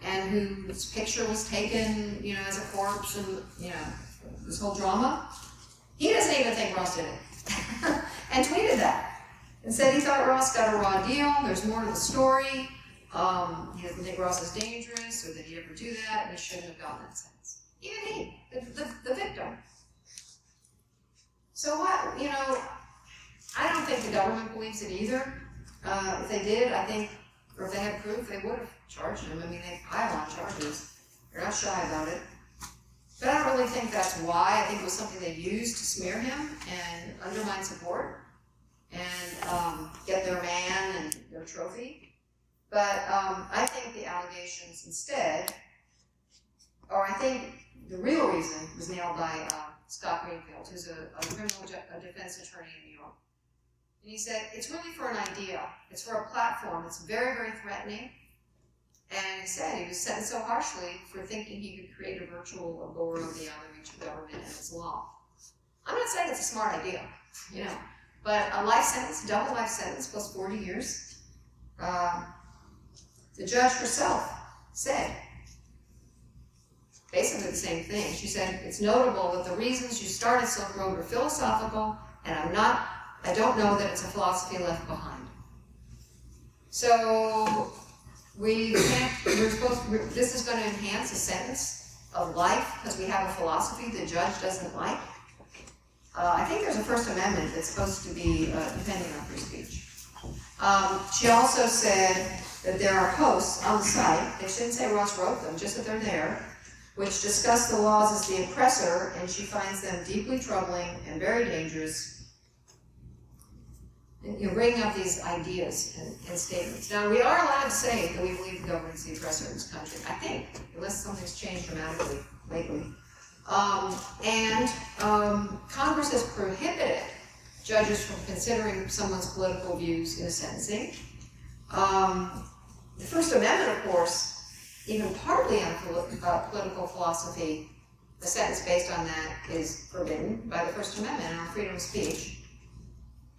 and whose picture was taken, as a corpse, and this whole drama, he doesn't even think Ross did it, and tweeted that, and said he thought Ross got a raw deal, there's more to the story, he doesn't think Ross is dangerous, or that he'd ever do that, and he shouldn't have gotten that sentence. Even he, the victim. So what, I don't think the government believes it either. If they did, I think, or if they had proof, they would have charged him. I mean, they pile on charges. They're not shy about it. But I don't really think that's why. I think it was something they used to smear him and undermine support. and get their man and their trophy. But I think the allegations instead, or I think the real reason was nailed by Scott Greenfield, who's a criminal defense attorney in New York. And he said, it's really for an idea. It's for a platform. It's very, very threatening. And he said he was sentenced so harshly for thinking he could create a virtual Agora beyond the reach of government and its law. I'm not saying it's a smart idea, you know, but a life sentence, double life sentence plus 40 years. The judge herself said basically the same thing. She said, it's notable that the reasons you started Silk Road were philosophical, and I don't know that it's a philosophy left behind. So this is going to enhance a sentence of life because we have a philosophy the judge doesn't like. I think there's a First Amendment that's supposed to be defending our free speech. She also said that there are posts on the site, they didn't say Ross wrote them, just that they're there, which discuss the laws as the oppressor, and she finds them deeply troubling and very dangerous. And you're bringing up these ideas and statements. Now, we are allowed to say that we believe the government's the oppressor in this country, I think, unless something's changed dramatically lately. Congress has prohibited judges from considering someone's political views in a sentencing. The First Amendment, of course, even partly on political philosophy, the sentence based on that is forbidden by the First Amendment and on freedom of speech.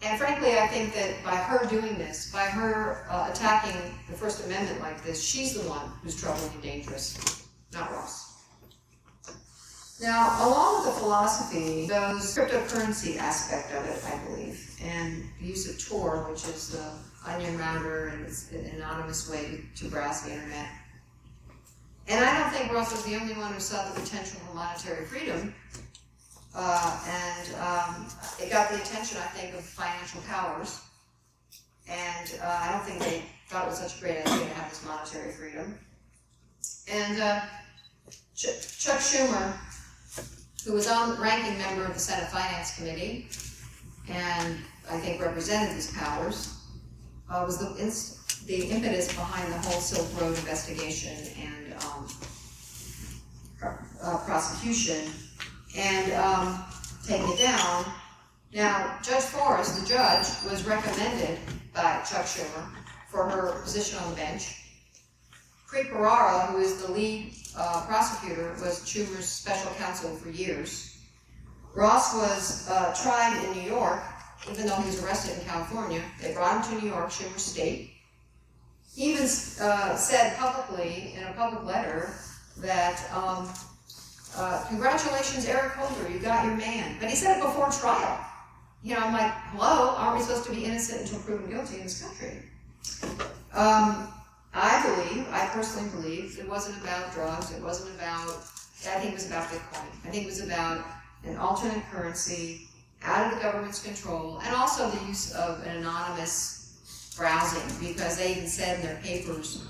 And frankly, I think that by her doing this, by her attacking the First Amendment like this, she's the one who's troubling and dangerous, not Ross. Now, along with the philosophy goes cryptocurrency aspect of it, I believe, and the use of Tor, which is the onion router, and it's an anonymous way to browse the internet. And I don't think Ross was the only one who saw the potential for monetary freedom. It got the attention, I think, of financial powers. And I don't think they thought it was such a great idea to have this monetary freedom. And Chuck Schumer, who was ranking member of the Senate Finance Committee, and I think represented these powers, was the impetus behind the whole Silk Road investigation and prosecution, and taking it down. Now, Judge Forrest, the judge, was recommended by Chuck Schumer for her position on the bench. Preet Bharara, who is the lead prosecutor, was Schumer's special counsel for years. Ross was tried in New York, even though he was arrested in California. They brought him to New York, Schumer State. He even said publicly, in a public letter, that congratulations, Eric Holder, you got your man. But he said it before trial. You know, I'm like, hello, aren't we supposed to be innocent until proven guilty in this country? I personally believe it wasn't about drugs, it wasn't about, I think it was about Bitcoin. I think it was about an alternate currency out of the government's control, and also the use of an anonymous browsing, because they even said in their papers,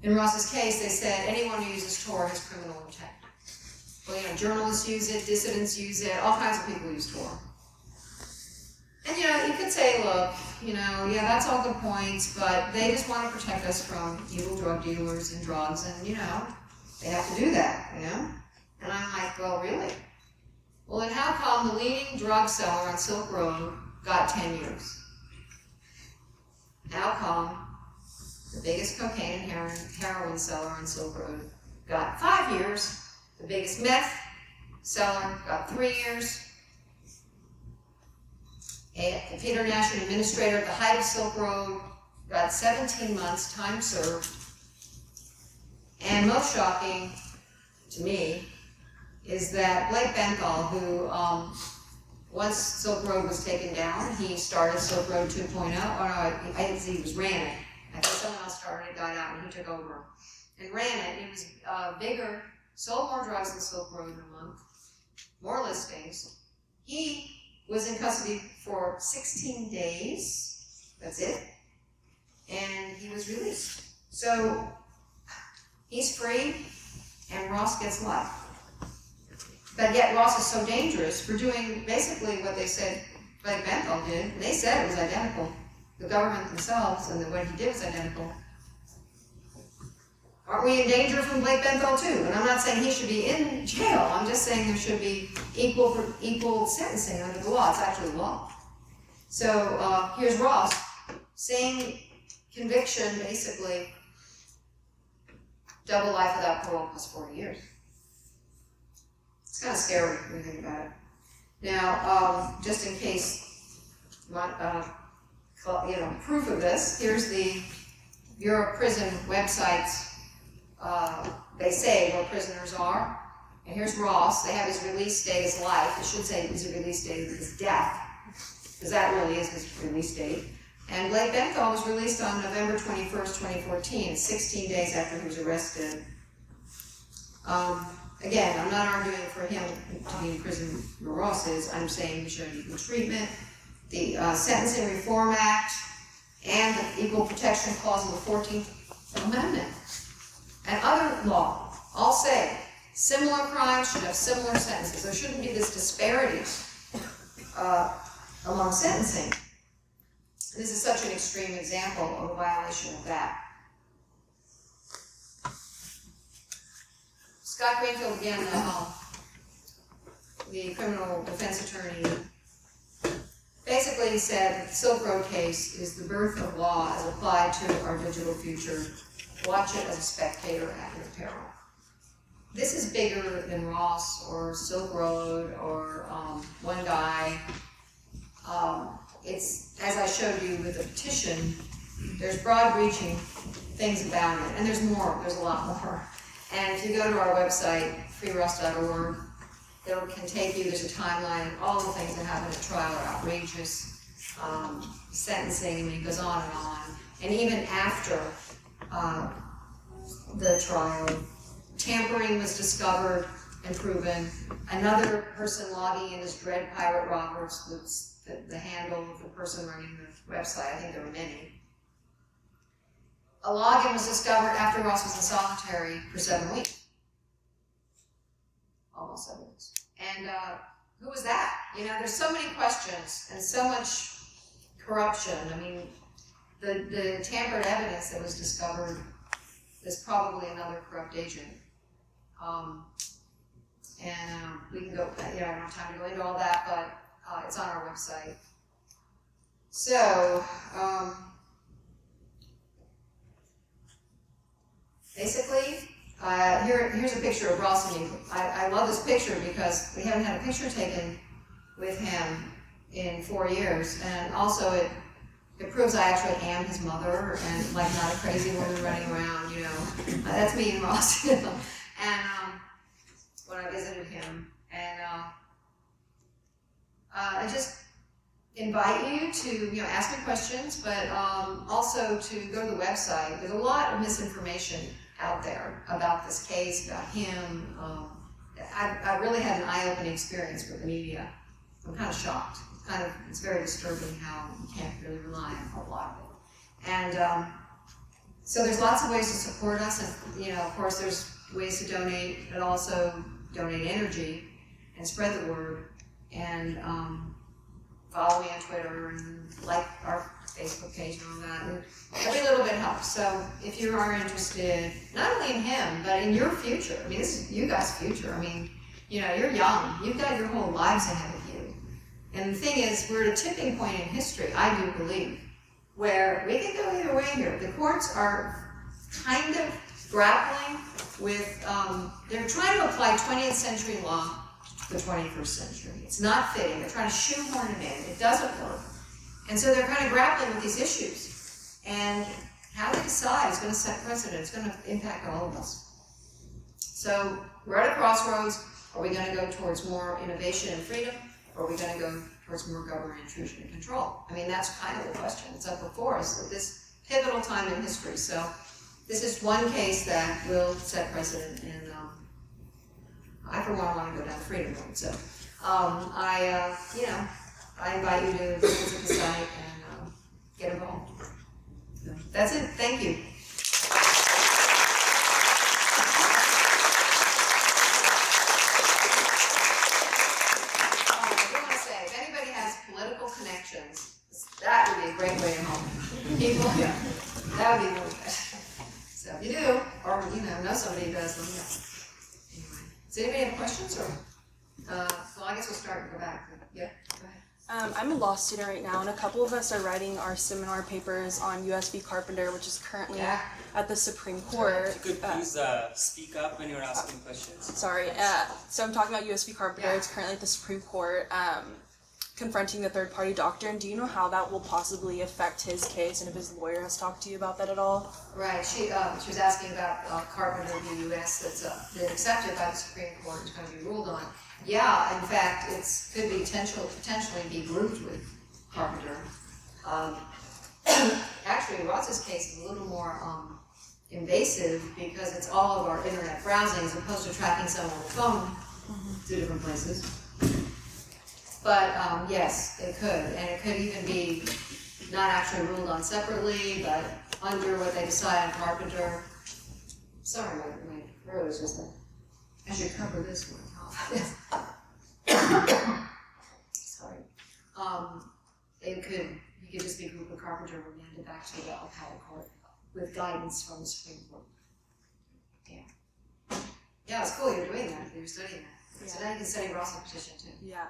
in Ross's case, they said anyone who uses Tor has criminal intent. Well, you know, journalists use it, dissidents use it, all kinds of people use Tor. And you know, you could say, look, you know, yeah, that's all good points, but they just want to protect us from evil drug dealers and drugs, and you know, they have to do that, you know? And I'm like, well, really? Well, then how come the leading drug seller on Silk Road got 10 years? How come the biggest cocaine and heroin seller on Silk Road got 5 years? The biggest meth seller got 3 years. The Peter Nash, an administrator at the height of Silk Road, got 17 months, time served. And most shocking to me is that Blake Benthall, who once Silk Road was taken down, he started Silk Road 2.0. Oh no, I didn't see he ran it. I think someone else started it, got out, and he took over and ran it. It was bigger, sold more drugs than Silk Road in a month, more listings. He was in custody for 16 days, that's it, and he was released. So he's free, and Ross gets life. But yet Ross is so dangerous for doing basically what they said Blake Benthall did. They said it was identical. The government themselves and what he did was identical. Aren't we in danger from Blake Benthall too? And I'm not saying he should be in jail. I'm just saying there should be equal sentencing under the law. It's actually law. So here's Ross. Same conviction, basically. Double life without parole plus 40 years. It's kind of scary when you think about it. Now, just in case, proof of this, here's the Bureau of Prison websites. They say where prisoners are. And here's Ross. They have his release date as life. It should say his release date is his death, because that really is his release date. And Blake Benthall was released on November 21st, 2014, 16 days after he was arrested. Again, I'm not arguing for him to be in prison where Ross is. I'm saying we should have equal treatment. The Sentencing Reform Act and the Equal Protection Clause of the 14th Amendment and other law all say similar crimes should have similar sentences. There shouldn't be this disparity among sentencing. This is such an extreme example of a violation of that. Scott Greenfield, again, the criminal defense attorney, basically said that the Silk Road case is the birth of law as applied to our digital future. Watch it as a spectator at your peril. This is bigger than Ross or Silk Road or one guy. It's, as I showed you with the petition, there's broad-reaching things about it, and there's more, there's a lot more. And if you go to our website, freerust.org, it can take you, there's a timeline, all the things that happen at trial are outrageous, sentencing, I mean, it goes on. And even after the trial, tampering was discovered and proven. Another person logging in as Dread Pirate Roberts, was the handle of the person running the website. I think there were many. A login was discovered after Ross was in solitary for 7 weeks. Almost 7 weeks. And who was that? You know, there's so many questions and so much corruption. I mean, the tampered evidence that was discovered is probably another corrupt agent. We can go, I don't have time to go into all that, but it's on our website. So, basically, here's a picture of Ross and me. I love this picture because we haven't had a picture taken with him in 4 years, and also it proves I actually am his mother and like not a crazy woman running around, that's me and Ross. And when I visited him, and I just invite you to ask me questions, but also to go to the website. There's a lot of misinformation out there about this case, about him. I really had an eye-opening experience with the media. I'm kind of shocked. It's very disturbing how you can't really rely on a lot of it. And so there's lots of ways to support us, and of course there's ways to donate, but also donate energy and spread the word, and follow me on Twitter and like our Facebook page and all that, and every little bit helps. So if you are interested, not only in him, but in your future, I mean, this is you guys' future. I mean, you're young, you've got your whole lives ahead of you. And the thing is, we're at a tipping point in history, I do believe, where we can go either way here. The courts are kind of grappling with, they're trying to apply 20th century law to the 21st century. It's not fitting. They're trying to shoehorn it in. It doesn't work. And so they're kind of grappling with these issues. And how they decide is going to set precedent. It's going to impact all of us. So we're at a crossroads. Are we going to go towards more innovation and freedom? Or are we going to go towards more government intrusion and control? I mean, that's kind of the question. It's up before us at this pivotal time in history. So this is one case that will set precedent, and I, for one, want to go down the freedom road. So I invite you to visit the site and get involved. So that's it. Thank you. I do want to say, if anybody has political Does anybody have questions, or, well, I guess we'll start and go back. Yeah, go ahead. I'm a law student right now, and a couple of us are writing our seminar papers on U.S. v. Carpenter, which is currently at the Supreme Court. If you could please speak up when you're asking questions. Sorry. So I'm talking about U.S. v. Carpenter. It's currently at the Supreme Court, confronting the third-party doctrine. Do you know how that will possibly affect his case, and if his lawyer has talked to you about that at all? Right. She was asking about Carpenter v. U.S. that's been accepted by the Supreme Court and is going to be ruled on. Yeah, in fact, it could be potentially be grouped with Carpenter. Actually, Ross's case is a little more invasive because it's all of our internet browsing as opposed to tracking someone on the phone to different places. But yes, it could, and it could even be not actually ruled on separately, but under what they decide on Carpenter. Sorry, my throat is just I should cover this one. Sorry. You could just be grouped with Carpenter and remanded back to the appellate court with guidance from the Supreme Court. Yeah. Yeah, it's cool you're doing that. You're studying that. Yeah. So now you can study Ross's petition too. Yeah.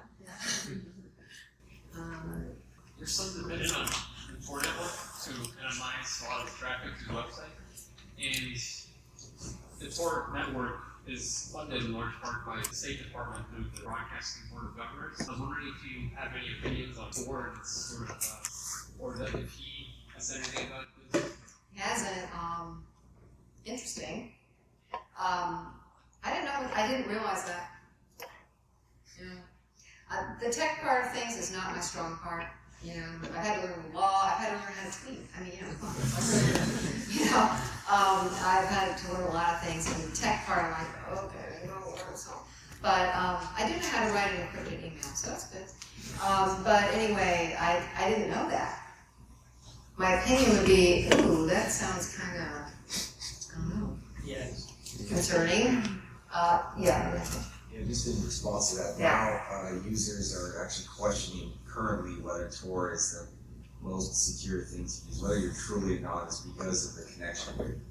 There's some debate on the Tor network to minimize a lot of traffic to the website, and the Tor network is funded in large part by the State Department through the Broadcasting Board of Governors. I was wondering if you have any opinions on Tor and sort of, or that if he has said anything about this. He hasn't. Interesting. I didn't realize that. Yeah. The tech part of things is not my strong part. You know, I've had to learn the law. I've had to learn how to tweet. I mean, I've had to learn a lot of things. And the tech part, I'm like, okay, so. But I do know how to write an encrypted email, so that's good. But anyway, I didn't know that. My opinion would be, ooh, that sounds kind of, I don't know. Yes. Concerning. Yeah, just in response to that, now users are actually questioning currently whether Tor is the most secure thing to use, whether you're truly anonymous because of the connection with,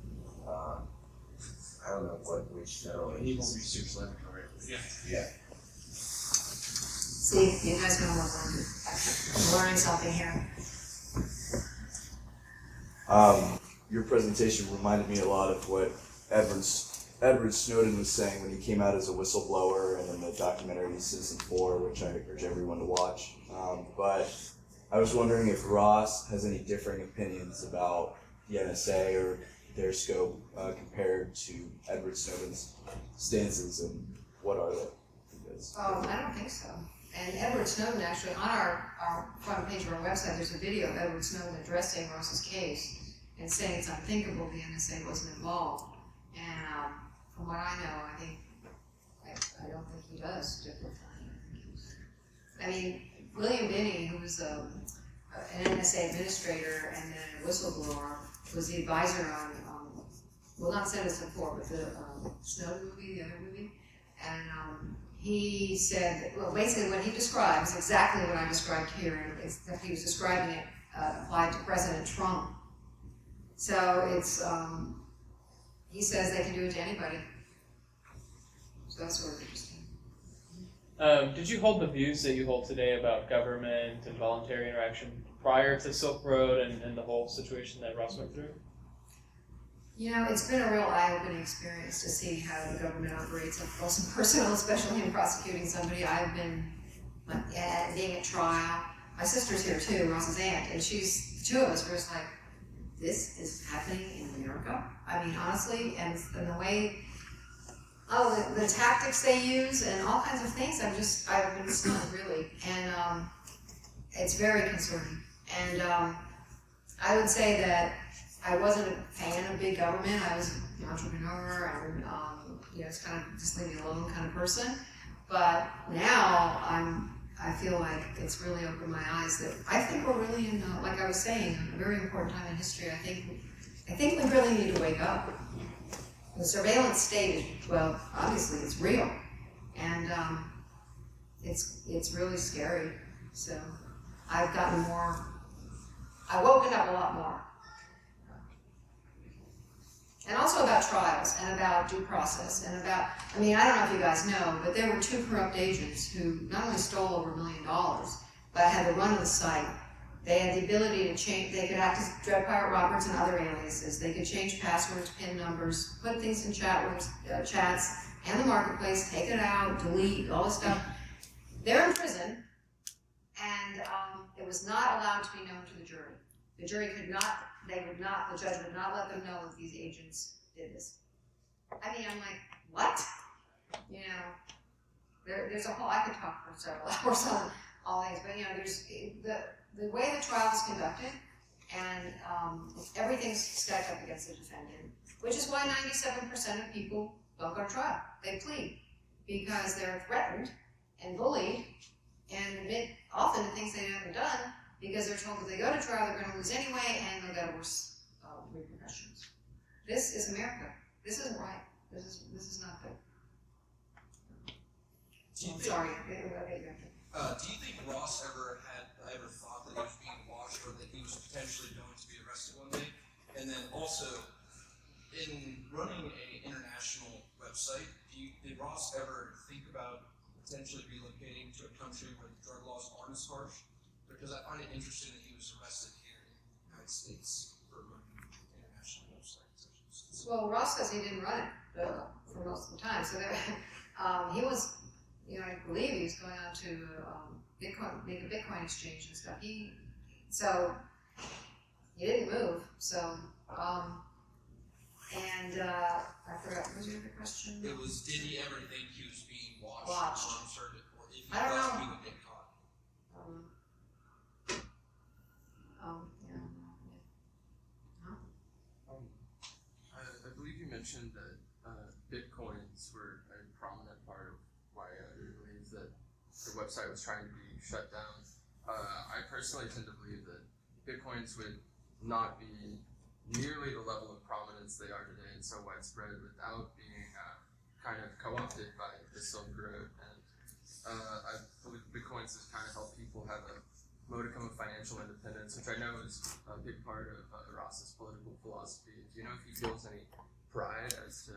I don't know which federal agency. Research Laboratory. Yeah. see, you guys know what I'm learning something here. Your presentation reminded me a lot of what Edward Snowden was saying when he came out as a whistleblower, and in the documentary Citizen 4, which I urge everyone to watch. But I was wondering if Ross has any differing opinions about the NSA or their scope compared to Edward Snowden's stances, and what are they? I don't think so. And Edward Snowden, actually, on our front page of our website, there's a video of Edward Snowden addressing Ross's case and saying it's unthinkable the NSA wasn't involved. And from what I know, I don't think he does different. I mean, William Binney, who was an NSA administrator and then a whistleblower, was the advisor on, well, not Citizen 4, but the Snowden movie, the other movie. And he said, well, basically what he describes, exactly what I described here, except he was describing it applied to President Trump. So it's, he says they can do it to anybody. So that's sort of interesting. Did you hold the views that you hold today about government and voluntary interaction prior to Silk Road and the whole situation that Ross went through? You know, it's been a real eye-opening experience to see how the government operates up close and personal, especially in prosecuting somebody. I've been being at trial. My sister's here too, Ross's aunt, and the two of us were just like, this is happening in America? I mean, honestly, and the way, the tactics they use and all kinds of things, I've been stunned, really. And it's very concerning. And I would say that I wasn't a fan of big government. I was an entrepreneur and, it's kind of just leave me alone kind of person. But now I feel like it's really opened my eyes that I think we're really in, like I was saying, a very important time in history. I think we really need to wake up. The surveillance state, well, obviously it's real, and it's really scary. So I've woken up a lot more. And also about trials, and about due process, and about, I mean, I don't know if you guys know, but there were 2 corrupt agents who not only stole over $1 million, but had the run of the site. They had the ability to change, they could act as Dread Pirate Roberts and other aliases. They could change passwords, PIN numbers, put things in chat rooms, chats, and the marketplace, take it out, delete, all this stuff. They're in prison, and it was not allowed to be known to the jury. The jury could not, the judge would not let them know that these agents did this. I mean, I'm like, what? You know, there's a whole, I could talk for several hours on all these, but you know, there's the way the trial is conducted, and everything's stacked up against the defendant, which is why 97% of people don't go to trial. They plead because they're threatened and bullied and admit often to things they haven't done, because they're told if they go to trial, they're going to lose anyway, and they'll get worse repercussions. This is America. This isn't right. This is not good. I'm sorry. Do you think Ross ever thought that he was being watched, or that he was potentially going to be arrested one day? And then also, in running an international website, did Ross ever think about potentially relocating to a country where the drug laws aren't as harsh? Because I find it interesting that he was arrested here in the United States for running an international website. Well, Ross says he didn't run it for most of the time. So there, he was, you know, I believe he was going on to Bitcoin, make a Bitcoin exchange and stuff. So he didn't move. So, and I forgot, what was your other question? It was, did he ever think he was being watched? Or if he I don't thought know. he would get caught? I believe you mentioned that Bitcoins were a prominent part of why you believe that the website was trying to be shut down. I personally tend to believe that Bitcoins would not be nearly the level of prominence they are today and so widespread without being kind of co-opted by the Silk Road. And I believe Bitcoins has kind of helped people have a modicum of financial independence, which I know is a big part of Ross's political philosophy. Do you know if he feels any pride as to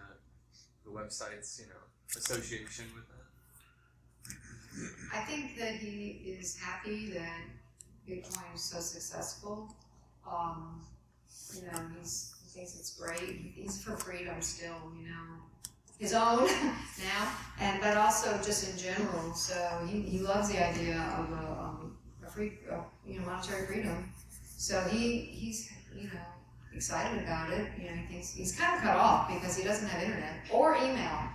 the website's, association with that? I think that he is happy that Bitcoin is so successful. He thinks it's great. He's for freedom still, his own now, but also just in general. So he loves the idea of a free, monetary freedom. So he's excited about it. He thinks he's kind of cut off because he doesn't have internet or email.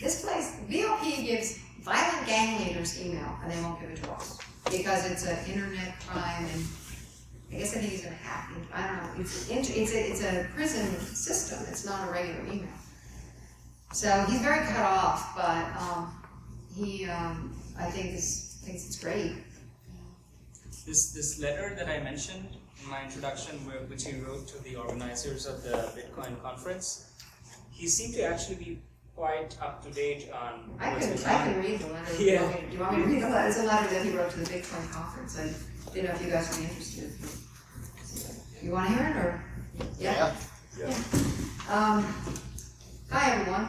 This place, VOP gives violent gang leaders email, and they won't give it to us because it's an internet crime, and I guess I think he's gonna hack it. I don't know. It's a prison system. It's not a regular email. So he's very cut off, but he I think thinks it's great. This letter that I mentioned in my introduction, which he wrote to the organizers of the Bitcoin conference, he seemed to actually be quite up to date on what's going on. I can read the letter. Yeah. Do you want me to read the letter? It's a letter that he wrote to the Bitcoin conference. I didn't know if you guys would be interested. You want to hear it, or? Yeah. Hi everyone.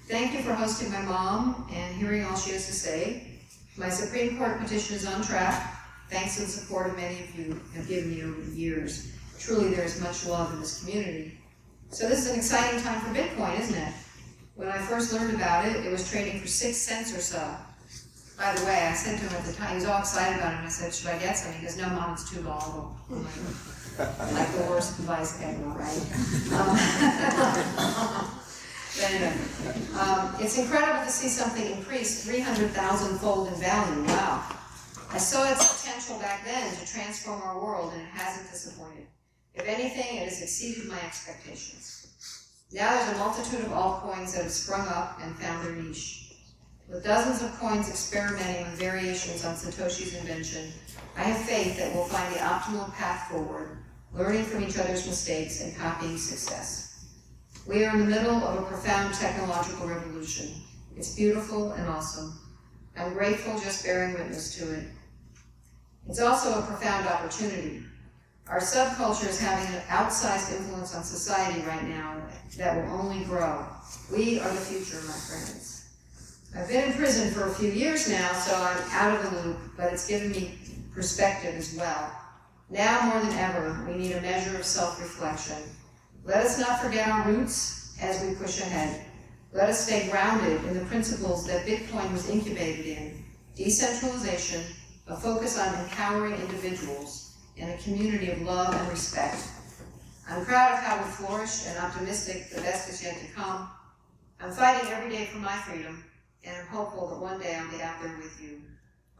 Thank you for hosting my mom and hearing all she has to say. My Supreme Court petition is on track, thanks to the support of many of you have given me over the years. Truly, there is much love in this community. So this is an exciting time for Bitcoin, isn't it? When I first learned about it, it was trading for 6 cents or so. By the way, I said to him at the time, he was all excited about it, and I said, should I get some? He goes, no, Mom, it's too volatile. Like the worst advice ever, right? But anyway, it's incredible to see something increase 300,000-fold in value. Wow. I saw its potential back then to transform our world, and it hasn't disappointed. If anything, it has exceeded my expectations. Now there's a multitude of altcoins that have sprung up and found their niche. With dozens of coins experimenting with variations on Satoshi's invention, I have faith that we'll find the optimal path forward, learning from each other's mistakes and copying success. We are in the middle of a profound technological revolution. It's beautiful and awesome. I'm grateful just bearing witness to it. It's also a profound opportunity. Our subculture is having an outsized influence on society right now that will only grow. We are the future, my friends. I've been in prison for a few years now, so I'm out of the loop, but it's given me perspective as well. Now more than ever, we need a measure of self-reflection. Let us not forget our roots as we push ahead. Let us stay grounded in the principles that Bitcoin was incubated in: decentralization, a focus on empowering individuals, and a community of love and respect. I'm proud of how we flourished and optimistic the best is yet to come. I'm fighting every day for my freedom, and I'm hopeful that one day I'll be out there with you.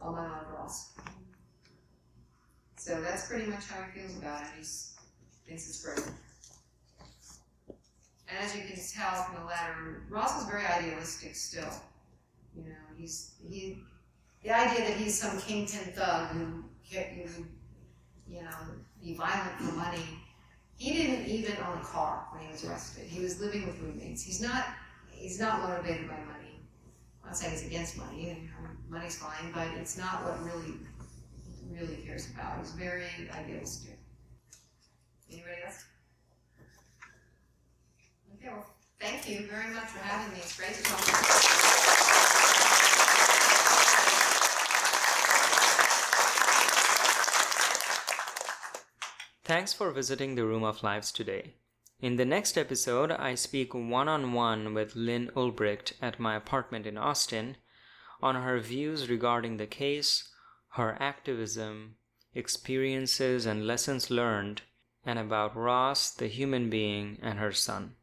All my love, Ross. So that's pretty much how he feels about it. He thinks it's great. And as you can tell from the letter, Ross is very idealistic still. You know, the idea that he's some kingpin thug who you know, be violent for money. He didn't even own a car when he was arrested. He was living with roommates. He's not motivated by money. I'm not saying he's against money. You know, money's fine, but it's not what really cares about. He's very idealistic. Anybody else? Okay, well, thank you very much for having me. It's great to talk to you. Thanks for visiting the Room of Lives today. In the next episode, I speak one-on-one with Lynn Ulbricht at my apartment in Austin on her views regarding the case, her activism, experiences and lessons learned, and about Ross, the human being, and her son.